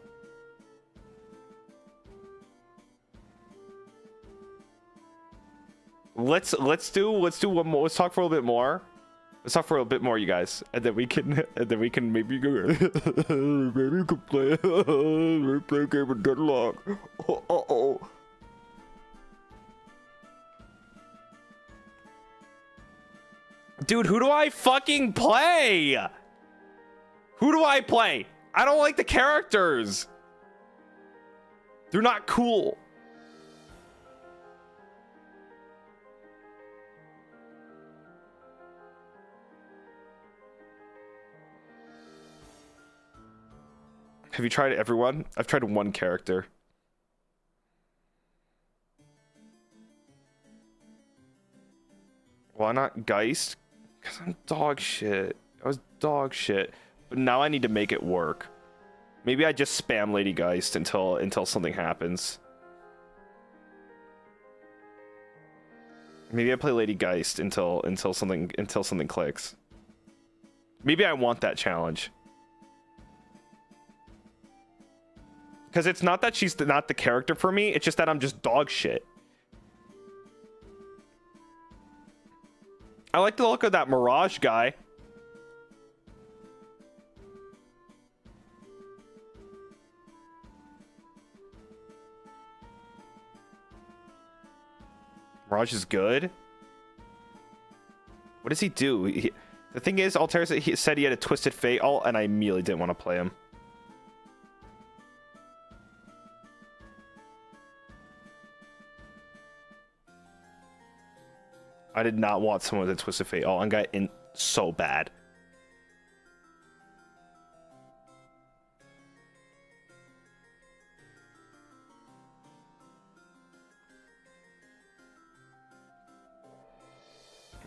Speaker 1: Let's do one more. Let's talk for a little bit more. Let's talk for a little bit more, you guys, and then we can maybe go. Maybe we could play a game of Deadlock. Oh. Dude, who do I fucking play? Who do I play? I don't like the characters. They're not cool. Have you tried everyone? I've tried one character. Why not Geist? Because I'm dog shit. I was dog shit. But now I need to make it work. Maybe I just spam Lady Geist until something happens. Maybe I play Lady Geist until something clicks. Maybe I want that challenge. Because it's not that she's not the character for me, it's just that I'm just dog shit. I like the look of that Mirage guy. Mirage is good. What does he do? The thing is, Altair said he had a Twisted Fate ult, and I immediately didn't want to play him. I did not want someone with a Twisted Fate ult. I got in so bad.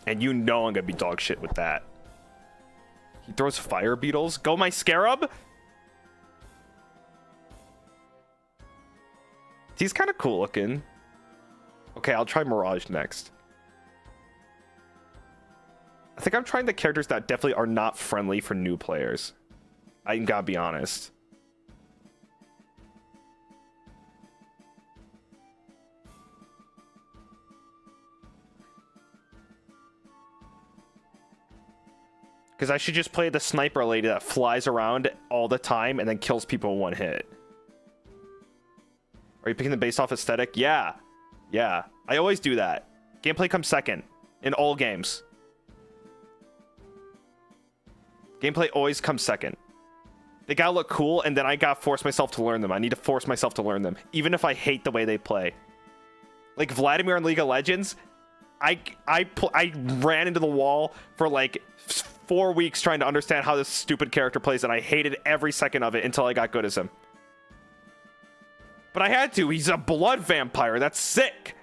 Speaker 1: And you know I'm gonna be dog shit with that. He throws fire beetles. Go my Scarab! He's kind of cool looking. Okay, I'll try Mirage next. I think I'm trying the characters that definitely are not friendly for new players. I gotta be honest. Because I should just play the sniper lady that flies around all the time and then kills people in one hit. Are you picking them based off aesthetic? Yeah. Yeah. I always do that. Gameplay comes second in all games. Gameplay always comes second. They gotta look cool, and then I gotta force myself to learn them. I need to force myself to learn them, even if I hate the way they play. Like Vladimir in League of Legends, I ran into the wall for like 4 weeks trying to understand how this stupid character plays, and I hated every second of it until I got good as him. But I had to. He's a blood vampire. That's sick.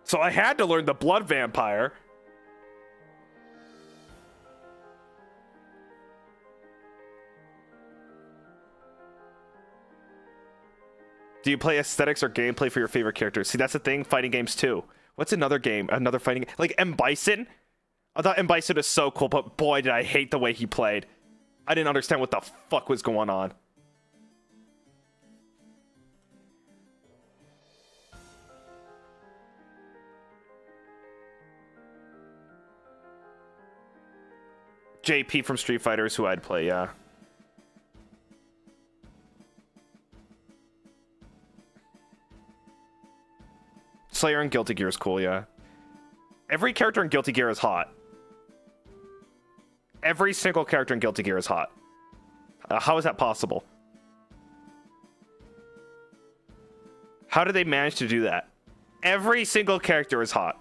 Speaker 1: So I had to learn the blood vampire. Do you play aesthetics or gameplay for your favorite characters? See, that's the thing. Fighting games too. What's another game? Another fighting game? Like M. Bison? I thought M. Bison was so cool, but boy, did I hate the way he played. I didn't understand what the fuck was going on. JP from Street Fighter is who I'd play, yeah. Slayer in Guilty Gear is cool, yeah. Every character in Guilty Gear is hot. Every single character in Guilty Gear is hot. How is that possible? How did they manage to do that? Every single character is hot.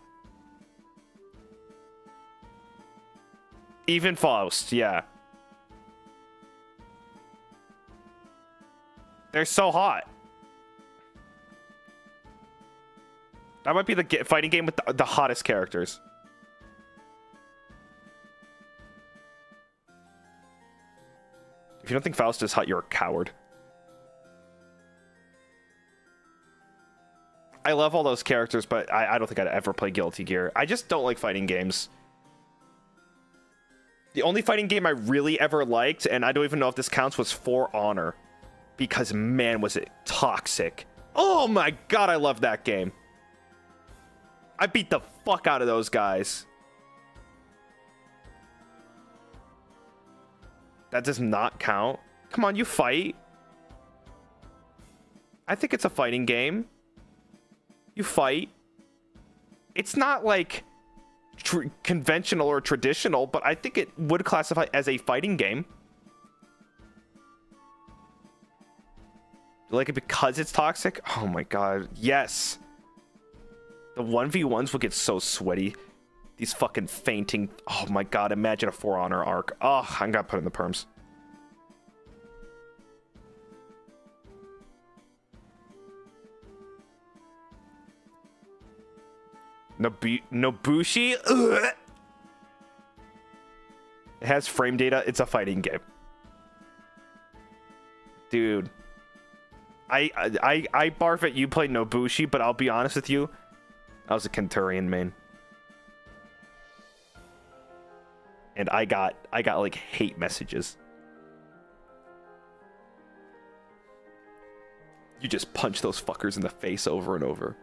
Speaker 1: Even Faust, yeah. They're so hot. That might be the fighting game with the hottest characters. If you don't think Faust is hot, you're a coward. I love all those characters, but I don't think I'd ever play Guilty Gear. I just don't like fighting games. The only fighting game I really ever liked, and I don't even know if this counts, was For Honor. Because, man, was it toxic. Oh my god, I love that game. I beat the fuck out of those guys. That does not count. Come on, you fight. I think it's a fighting game. You fight. It's not like conventional or traditional, but I think it would classify as a fighting game. You like it because it's toxic? Oh my god, yes. The 1v1s will get so sweaty. These fucking fainting. Oh my god, imagine a For Honor arc. Oh, I'm gonna put in the perms. Nobushi? Ugh. It has frame data. It's a fighting game. Dude. I barf at you play Nobushi, but I'll be honest with you. I was a Kenturian main. And I got like hate messages. You just punch those fuckers in the face over and over.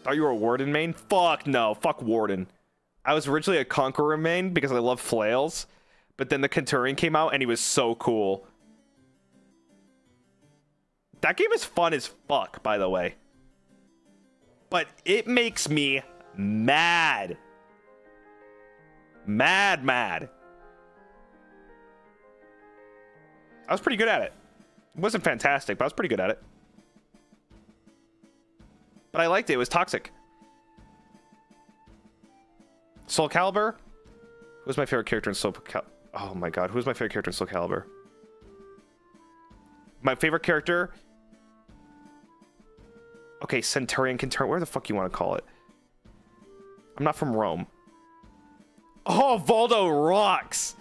Speaker 1: Thought you were a Warden main? Fuck no. Fuck Warden. I was originally a Conqueror main because I love flails. But then the Kenturian came out and he was so cool. That game is fun as fuck, by the way. But it makes me mad. Mad. I was pretty good at it. It wasn't fantastic, but I was pretty good at it. But I liked it. It was toxic. Soul Calibur? Who's my favorite character in Soul Calibur? Oh my god. Who's my favorite character in Soul Calibur? My favorite character... Okay, Centurion, where the fuck you want to call it? I'm not from Rome. Oh, Voldo rocks!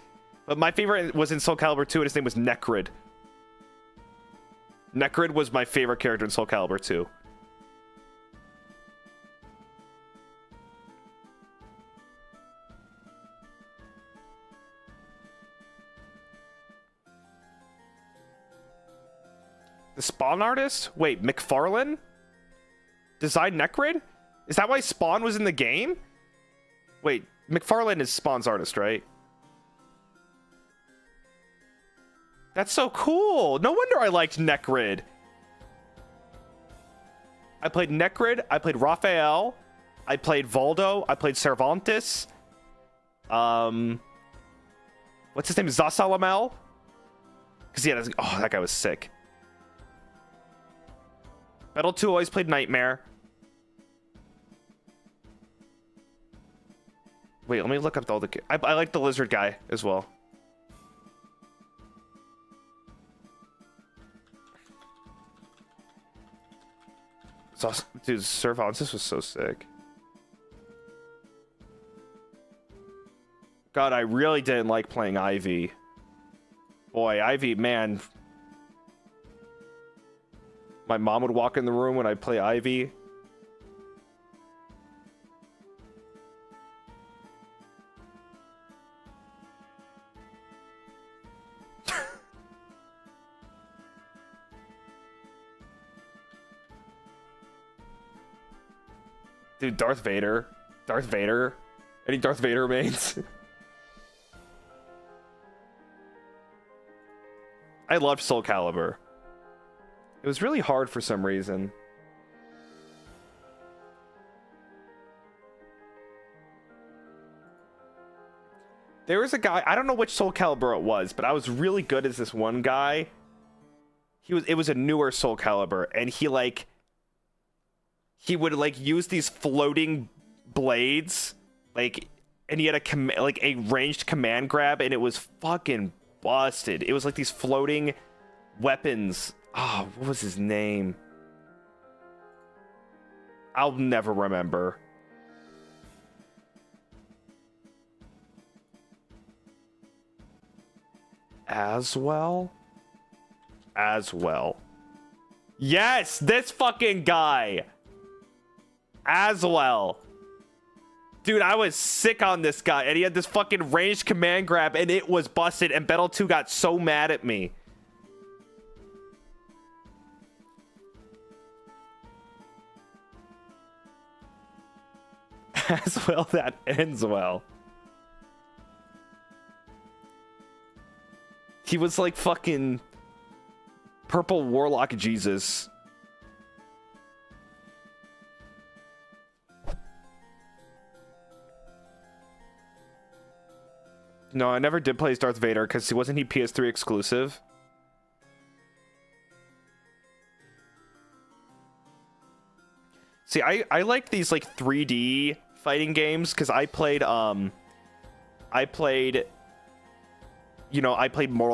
Speaker 1: But my favorite was in Soul Calibur 2, and his name was Necrid. Necrid was my favorite character in Soul Calibur 2. The Spawn artist? Wait, McFarlane? Designed Necrid? Is that why Spawn was in the game? Wait, McFarlane is Spawn's artist, right? That's so cool. No wonder I liked Necrid. I played Necrid. I played Raphael. I played Voldo. I played Cervantes. What's his name? Zasalamel? Because yeah, oh, that guy was sick. Battle 2 always played Nightmare. Wait, let me look up all the... I like the lizard guy as well. Dude, Cervantes was so sick. God, I really didn't like playing Ivy. Boy, Ivy, man. My mom would walk in the room when I play Ivy. Dude, Darth Vader. Darth Vader. Any Darth Vader mains? I loved Soul Calibur. It was really hard for some reason. There was a guy, I don't know which Soul Calibur it was, but I was really good as this one guy. It was a newer Soul Calibur, and he would like use these floating blades, like, and he had a ranged command grab, and it was fucking busted. It was like these floating weapons. Oh, what was his name? I'll never remember. As well. Yes, this fucking guy. As well. Dude, I was sick on this guy, and he had this fucking ranged command grab, and it was busted, and Bettel 2 got so mad at me. As well, that ends well. He was like fucking Purple Warlock Jesus. No, I never did play as Darth Vader because wasn't he PS3 exclusive? See, I like these like 3D fighting games because I played Mortal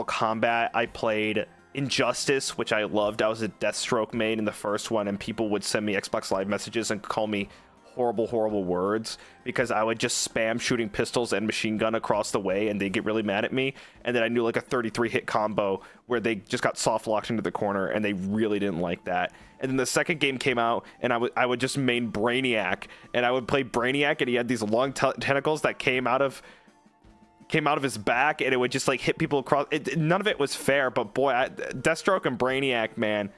Speaker 1: Kombat, I played Injustice, which I loved. I was a Deathstroke main in the first one, and people would send me Xbox Live messages and call me horrible words because I would just spam shooting pistols and machine gun across the way, and they'd get really mad at me. And then I knew like a 33 hit combo where they just got soft locked into the corner, and they really didn't like that. And then the second game came out, and I would just main Brainiac, and I would play Brainiac, and he had these long tentacles that came out of his back, and it would just like hit people across. None of it was fair, but boy, Deathstroke and Brainiac, man,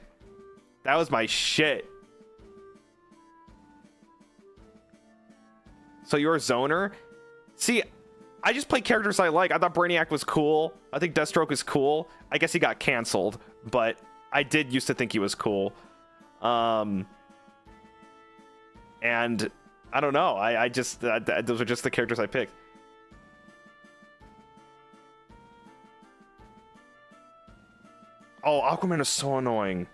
Speaker 1: that was my shit. So you're a zoner? See, I just play characters I like. I thought Brainiac was cool. I think Deathstroke is cool. I guess he got canceled, but I did used to think he was cool. And I don't know. I just those are just the characters I picked. Oh, Aquaman is so annoying.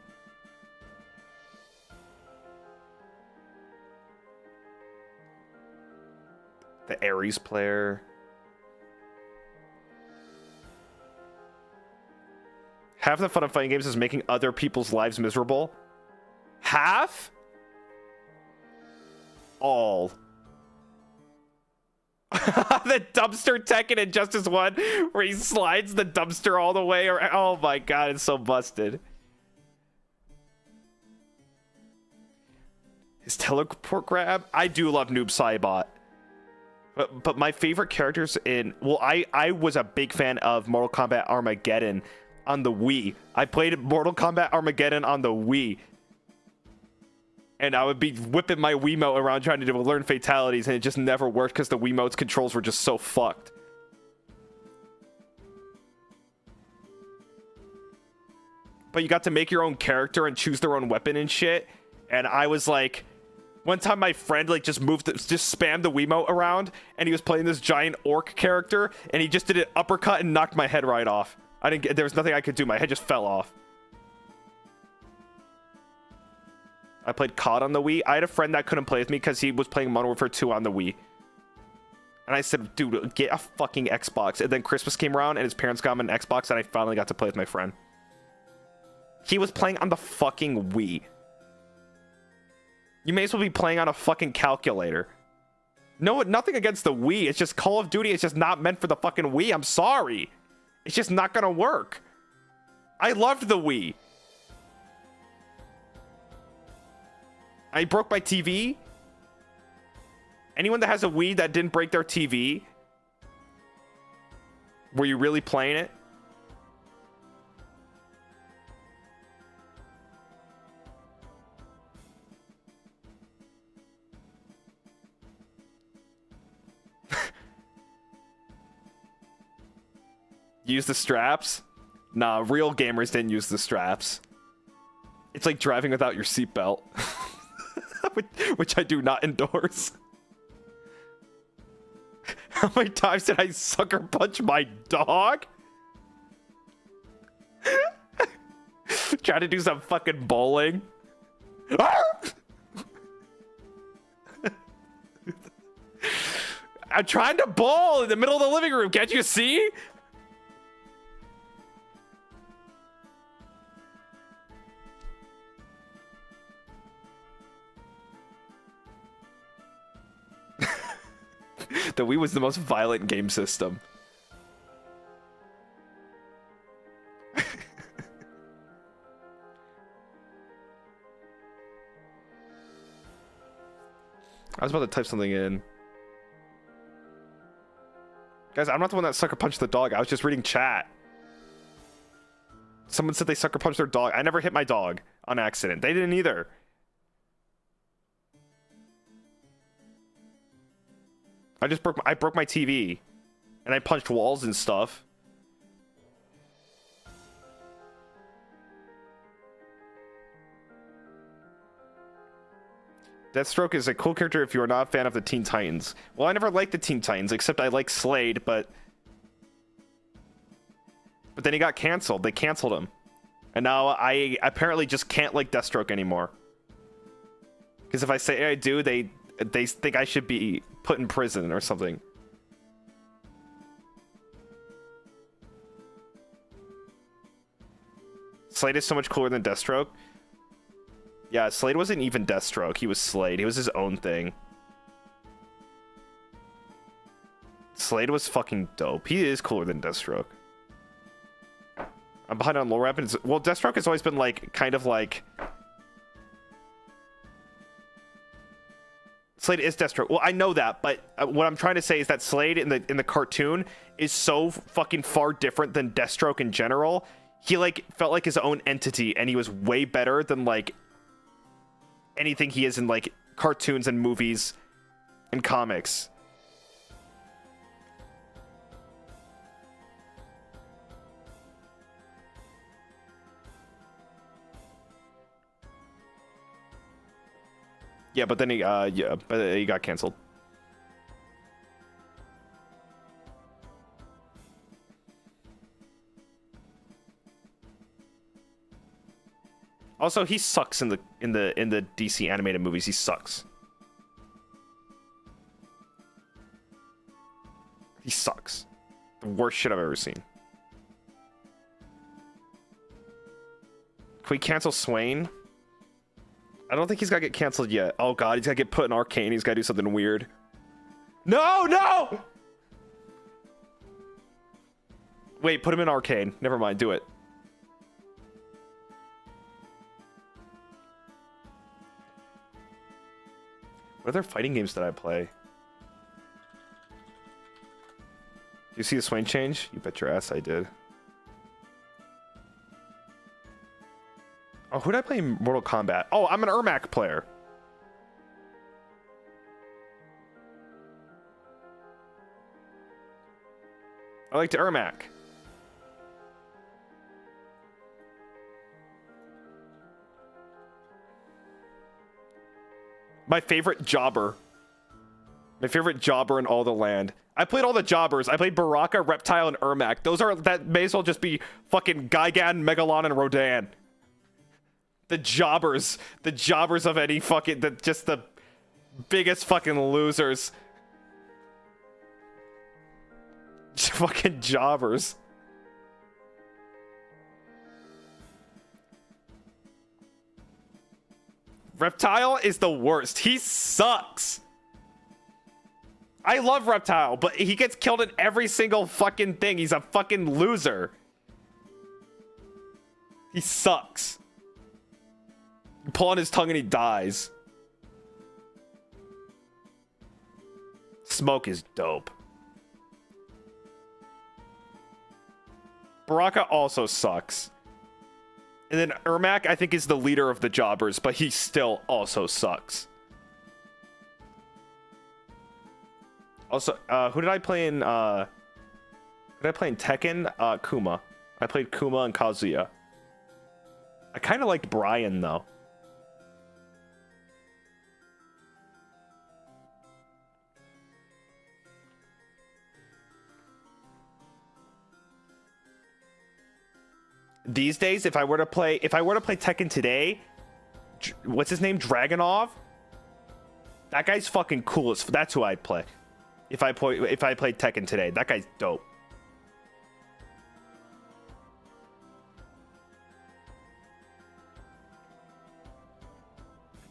Speaker 1: The Ares player. Half the fun of fighting games is making other people's lives miserable. Half? All. The dumpster tech in Injustice 1 where he slides the dumpster all the way around. Oh my god, it's so busted. His teleport grab? I do love Noob Saibot. But my favorite characters in... Well, I was a big fan of Mortal Kombat Armageddon on the Wii. I played Mortal Kombat Armageddon on the Wii. And I would be whipping my Wiimote around trying to learn fatalities, and it just never worked because the Wiimote's controls were just so fucked. But you got to make your own character and choose their own weapon and shit. And I was like... One time my friend like just spammed the Wiimote around, and he was playing this giant orc character, and he just did an uppercut and knocked my head right off. There was nothing I could do. My head just fell off. I played COD on the Wii. I had a friend that couldn't play with me because he was playing Modern Warfare 2 on the Wii. And I said, dude, get a fucking Xbox. And then Christmas came around, and his parents got him an Xbox, and I finally got to play with my friend. He was playing on the fucking Wii. You may as well be playing on a fucking calculator. No, nothing against the Wii. It's just Call of Duty. It's just not meant for the fucking Wii. I'm sorry. It's just not gonna work. I loved the Wii. I broke my TV. Anyone that has a Wii that didn't break their TV, were you really playing it? Use the straps? Nah, real gamers didn't use the straps. It's like driving without your seatbelt. which I do not endorse. How many times did I sucker punch my dog? Trying to do some fucking bowling. I'm trying to bowl in the middle of the living room. Can't you see? The Wii was the most violent game system. I was about to type something in. Guys, I'm not the one that sucker punched the dog. I was just reading chat. Someone said they sucker punched their dog. I never hit my dog on accident. They didn't either. I broke my TV, and I punched walls and stuff. Deathstroke is a cool character if you are not a fan of the Teen Titans. Well, I never liked the Teen Titans, except I like Slade, but then he got canceled. They canceled him. And now I apparently just can't like Deathstroke anymore. Because if I say I do, they think I should be put in prison or something. Slade is so much cooler than Deathstroke. Yeah, Slade wasn't even Deathstroke. He was Slade. He was his own thing. Slade was fucking dope. He is cooler than Deathstroke. I'm behind on lore weapons. Well, Deathstroke has always been like, kind of like... Slade is Deathstroke. Well, I know that, but what I'm trying to say is that Slade in the cartoon is so fucking far different than Deathstroke in general. He like felt like his own entity, and he was way better than like anything he is in like cartoons and movies and comics. Yeah, but then he got canceled. Also, he sucks in the DC animated movies. He sucks. He sucks. The worst shit I've ever seen. Can we cancel Swain? I don't think he's got to get canceled yet. Oh god, he's got to get put in Arcane. He's got to do something weird. No, no! Wait, put him in Arcane. Never mind, do it. What other fighting games did I play? Do you see the Swain change? You bet your ass I did. Oh, who did I play in Mortal Kombat? Oh, I'm an Ermac player. I like to Ermac. My favorite jobber. My favorite jobber in all the land. I played all the jobbers. I played Baraka, Reptile, and Ermac. That may as well just be fucking Gigan, Megalon, and Rodan. The jobbers of any fucking, just the biggest fucking losers. Fucking jobbers. Reptile is the worst. He sucks. I love Reptile, but he gets killed in every single fucking thing. He's a fucking loser. He sucks. You pull on his tongue and he dies. Smoke is dope. Baraka also sucks. And then Ermac, I think, is the leader of the jobbers, but he still also sucks. Also, who did I play in Tekken? Kuma. I played Kuma and Kazuya. I kind of liked Brian, though. these days, if I were to play Tekken today, what's his name? Dragunov? That guy's fucking cool as that's who I'd play. If I played Tekken today. That guy's dope.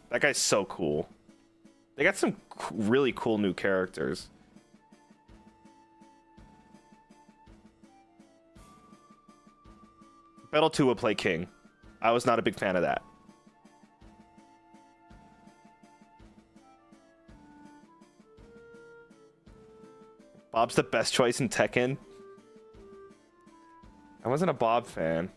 Speaker 1: That guy's so cool. They got some really cool new characters. Bettel 2 would play King. I was not a big fan of that. Bob's the best choice in Tekken. I wasn't a Bob fan.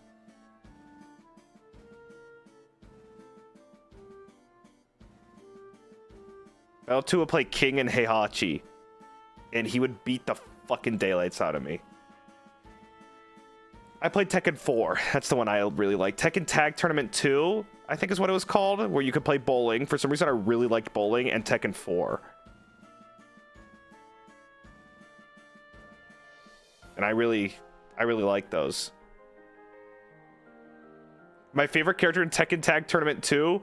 Speaker 1: Bettel 2 would play King and Heihachi. And he would beat the fucking daylights out of me. I played Tekken 4. That's the one I really like. Tekken Tag Tournament 2, I think is what it was called, where you could play bowling. For some reason, I really liked bowling, and Tekken 4. And I really like those. My favorite character in Tekken Tag Tournament 2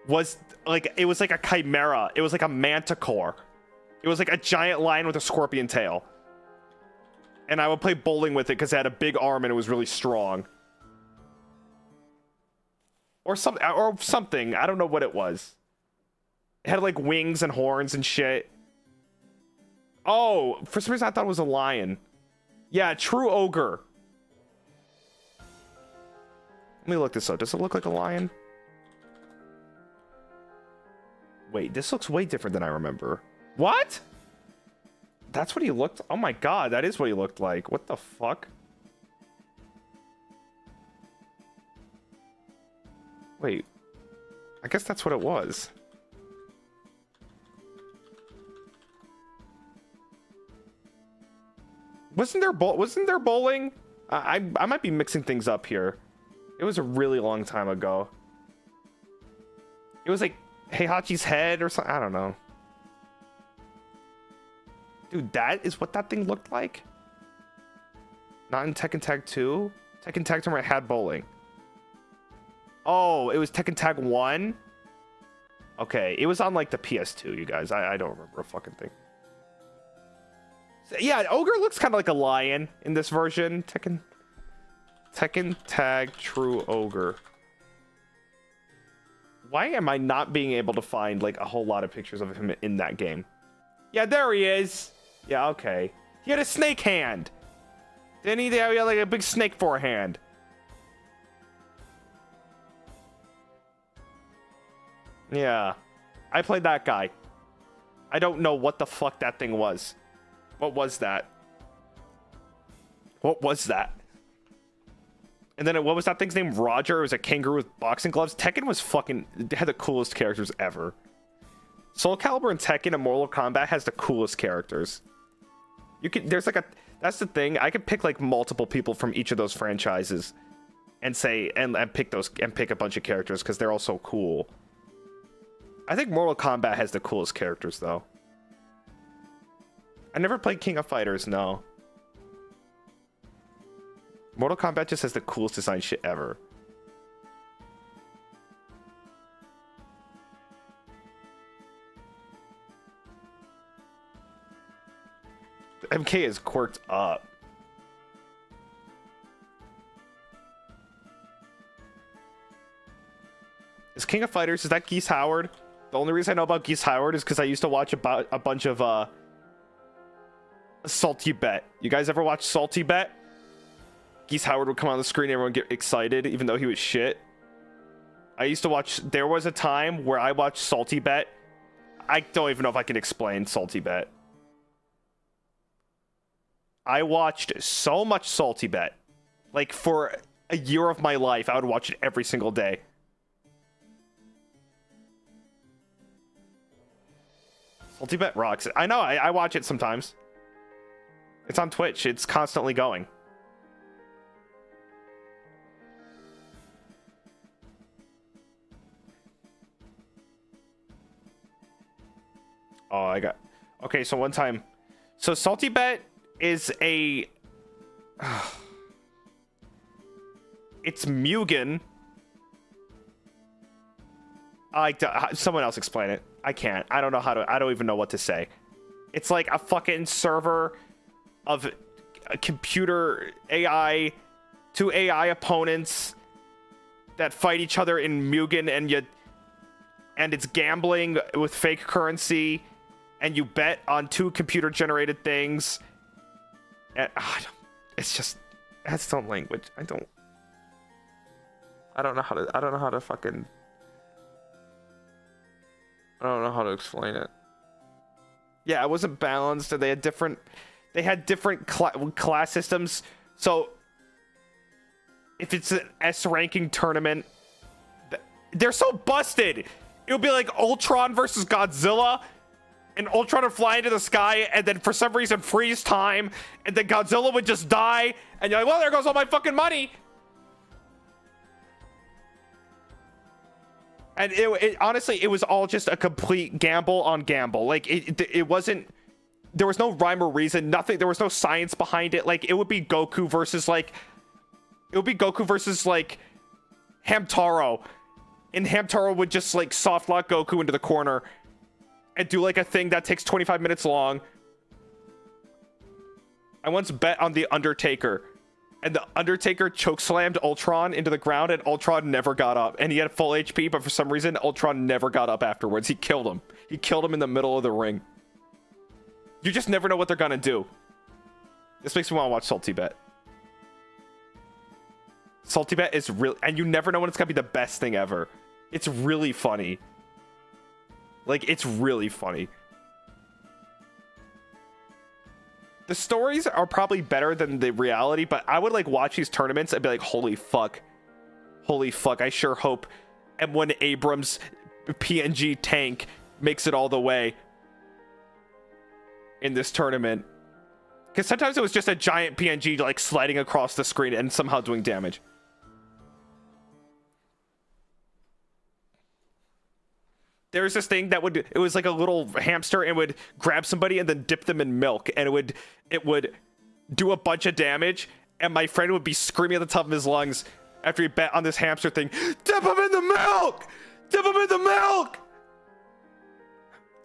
Speaker 1: was like, it was like a chimera. It was like a manticore. It was like a giant lion with a scorpion tail. And I would play bowling with it because it had a big arm and it was really strong. Or something. I don't know what it was. It had like wings and horns and shit. Oh, for some reason I thought it was a lion. Yeah, true ogre. Let me look this up. Does it look like a lion? Wait, this looks way different than I remember. What? That's what he looked... Oh my god, that is what he looked like. What the fuck? Wait. I guess that's what it was. Wasn't there bowling? I might be mixing things up here. It was a really long time ago. It was like Heihachi's head or something. I don't know. Dude, that is what that thing looked like? Not in Tekken Tag 2? Tekken Tag Tournament had bowling. Oh, it was Tekken Tag 1? Okay, it was on like the PS2, you guys. I don't remember a fucking thing. So, yeah, Ogre looks kind of like a lion in this version. Tekken Tag True Ogre. Why am I not being able to find like a whole lot of pictures of him in that game? Yeah, there he is. Yeah, okay. He had a snake hand. Didn't he? He had like a big snake for a hand. Yeah. I played that guy. I don't know what the fuck that thing was. What was that? What was that? And then what was that thing's name? Roger. It was a kangaroo with boxing gloves. Tekken was fucking... They had the coolest characters ever. Soul Calibur and Tekken and Mortal Kombat has the coolest characters. You can... There's like a... That's the thing. I could pick like multiple people from each of those franchises. And say... And pick those... And pick a bunch of characters because they're all so cool. I think Mortal Kombat has the coolest characters though. I never played King of Fighters, no. Mortal Kombat just has the coolest design shit ever. MK is quirked up. Is King of Fighters, is that Geese Howard? The only reason I know about Geese Howard is because I used to watch about a bunch of Salty Bet. You guys ever watch Salty Bet? Geese Howard would come on the screen and everyone would get excited even though he was shit. I used to watch... There was a time where I watched Salty Bet. I don't even know if I can explain Salty Bet. I watched so much Salty Bet. Like, for a year of my life, I would watch it every single day. Salty Bet rocks. I know, I watch it sometimes. It's on Twitch. It's constantly going. Oh, I got... Okay, so one time... So Salty Bet is a... It's Mugen. Someone else explain it. I can't. I don't know how to. I don't even know what to say. It's like a fucking server of a computer AI, two AI opponents that fight each other in Mugen, and it's gambling with fake currency, and you bet on two computer generated things. And, it's just, that's its own language. I don't know how to fucking, I don't know how to explain it. Yeah, it wasn't balanced, and they had different class systems. So if it's an S ranking tournament, they're so busted. It would be like Ultron versus Godzilla, and Ultron would fly into the sky and then for some reason freeze time, and then Godzilla would just die, and you're like, well, there goes all my fucking money. And it honestly, it was all just a complete gamble on gamble. Like it wasn't, there was no rhyme or reason, nothing. There was no science behind it. Like it would be Goku versus like Hamtaro, and Hamtaro would just like soft lock Goku into the corner and do like a thing that takes 25 minutes long. I once bet on the Undertaker, and the Undertaker chokeslammed Ultron into the ground, and Ultron never got up. And he had full HP, but for some reason, Ultron never got up afterwards. He killed him. He killed him in the middle of the ring. You just never know what they're gonna do. This makes me want to watch Salty Bet. Salty Bet is real, and you never know when it's gonna be the best thing ever. It's really funny. Like, it's really funny. The stories are probably better than the reality, but I would like watch these tournaments and be like, holy fuck, I sure hope M1 Abrams PNG tank makes it all the way in this tournament. Because sometimes it was just a giant PNG like sliding across the screen and somehow doing damage. There's this thing that it was like a little hamster, and would grab somebody and then dip them in milk, and it would do a bunch of damage, and my friend would be screaming at the top of his lungs after he bet on this hamster thing, dip him in the milk! Dip him in the milk!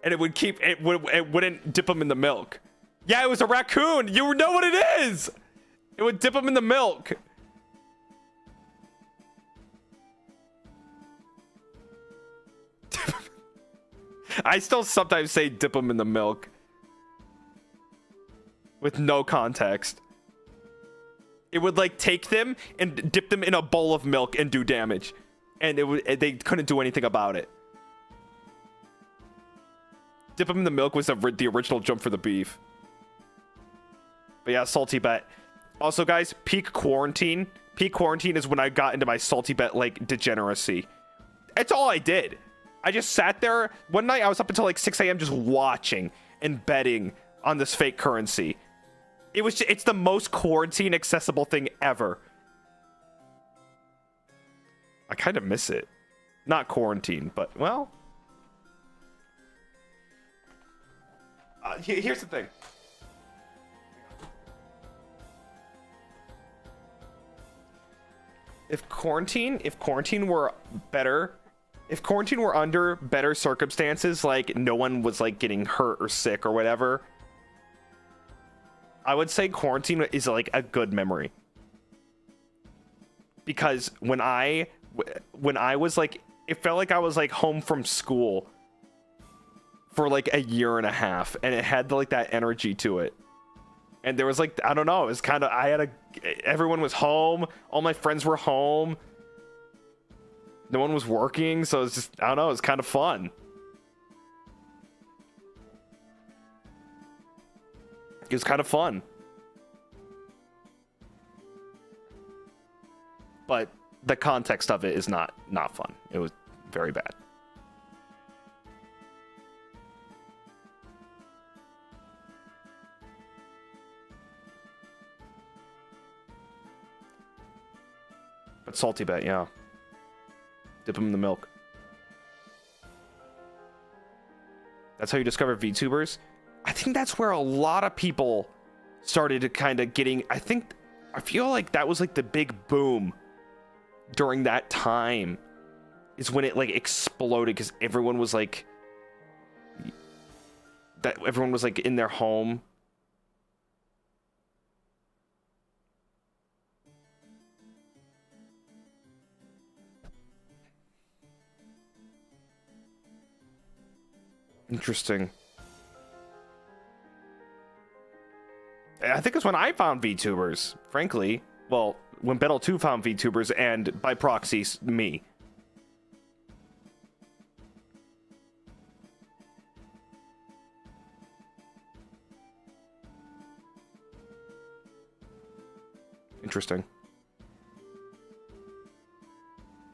Speaker 1: And it wouldn't dip him in the milk. Yeah, it was a raccoon! You know what it is! It would dip him in the milk. I still sometimes say dip them in the milk with no context. It would like take them and dip them in a bowl of milk and do damage, and they couldn't do anything about it. Dip them in the milk was the original jump for the beef. But yeah, Salty Bet. Also, guys, peak quarantine. Peak quarantine is when I got into my Salty Bet like degeneracy. That's all I did. I just sat there. One night I was up until like 6 a.m. just watching and betting on this fake currency. It's the most quarantine accessible thing ever. I kind of miss it. Not quarantine, but well. Here's the thing. If quarantine were better, if quarantine were under better circumstances, like no one was like getting hurt or sick or whatever, I would say quarantine is like a good memory. Because when I was like, it felt like I was like home from school for like a year and a half, and it had like that energy to it. And there was like, I don't know, it was kind of, everyone was home, all my friends were home. No one was working, so it's just, I don't know, it's kind of fun. It was kind of fun. But the context of it is not fun. It was very bad. But Salty Bet, yeah. Dip them in the milk. That's how you discover VTubers. I think that's where a lot of people started to kind of getting, I feel like that was like the big boom during that time is when it like exploded because everyone was like in their home. Interesting. I think it's when I found VTubers, frankly. Well, when Bettel 2 found VTubers, and by proxy, me. Interesting.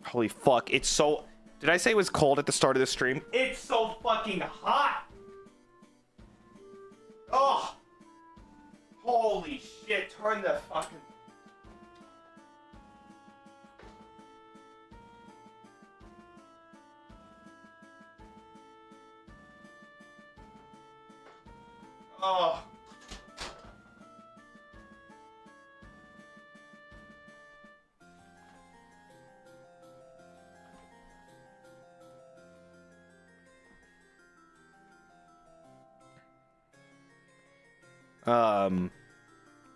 Speaker 1: Holy fuck, it's so... Did I say it was cold at the start of the stream? It's so fucking hot! Oh! Holy shit, turn the fucking... Oh.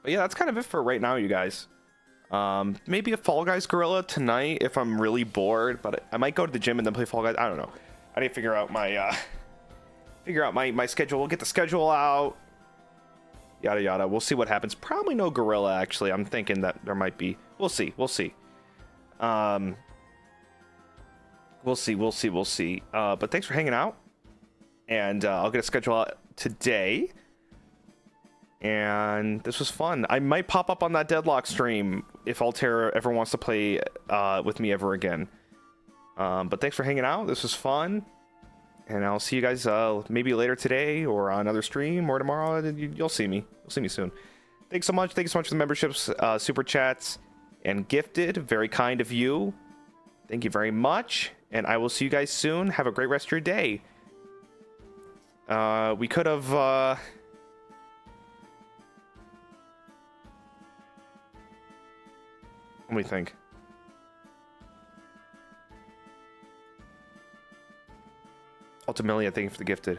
Speaker 1: But yeah, that's kind of it for right now, you guys. Maybe a Fall Guys Gorilla tonight if I'm really bored, but I might go to the gym and then play Fall Guys. I don't know. I need to figure out my my schedule. We'll get the schedule out. Yada yada. We'll see what happens. Probably no Gorilla, actually. I'm thinking that there might be. We'll see. We'll see. We'll see. But thanks for hanging out. And I'll get a schedule out today. And this was fun. I might pop up on that Deadlock stream if Altair ever wants to play with me ever again. But thanks for hanging out. This was fun. And I'll see you guys maybe later today or on another stream or tomorrow. You'll see me. You'll see me soon. Thanks so much. Thanks so much for the memberships, super chats, and gifted. Very kind of you. Thank you very much. And I will see you guys soon. Have a great rest of your day. We could have... Let me think. Ultimately, thank you for the gifted.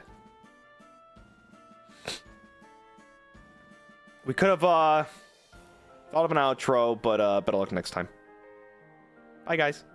Speaker 1: We could have thought of an outro, but better luck next time. Bye, guys.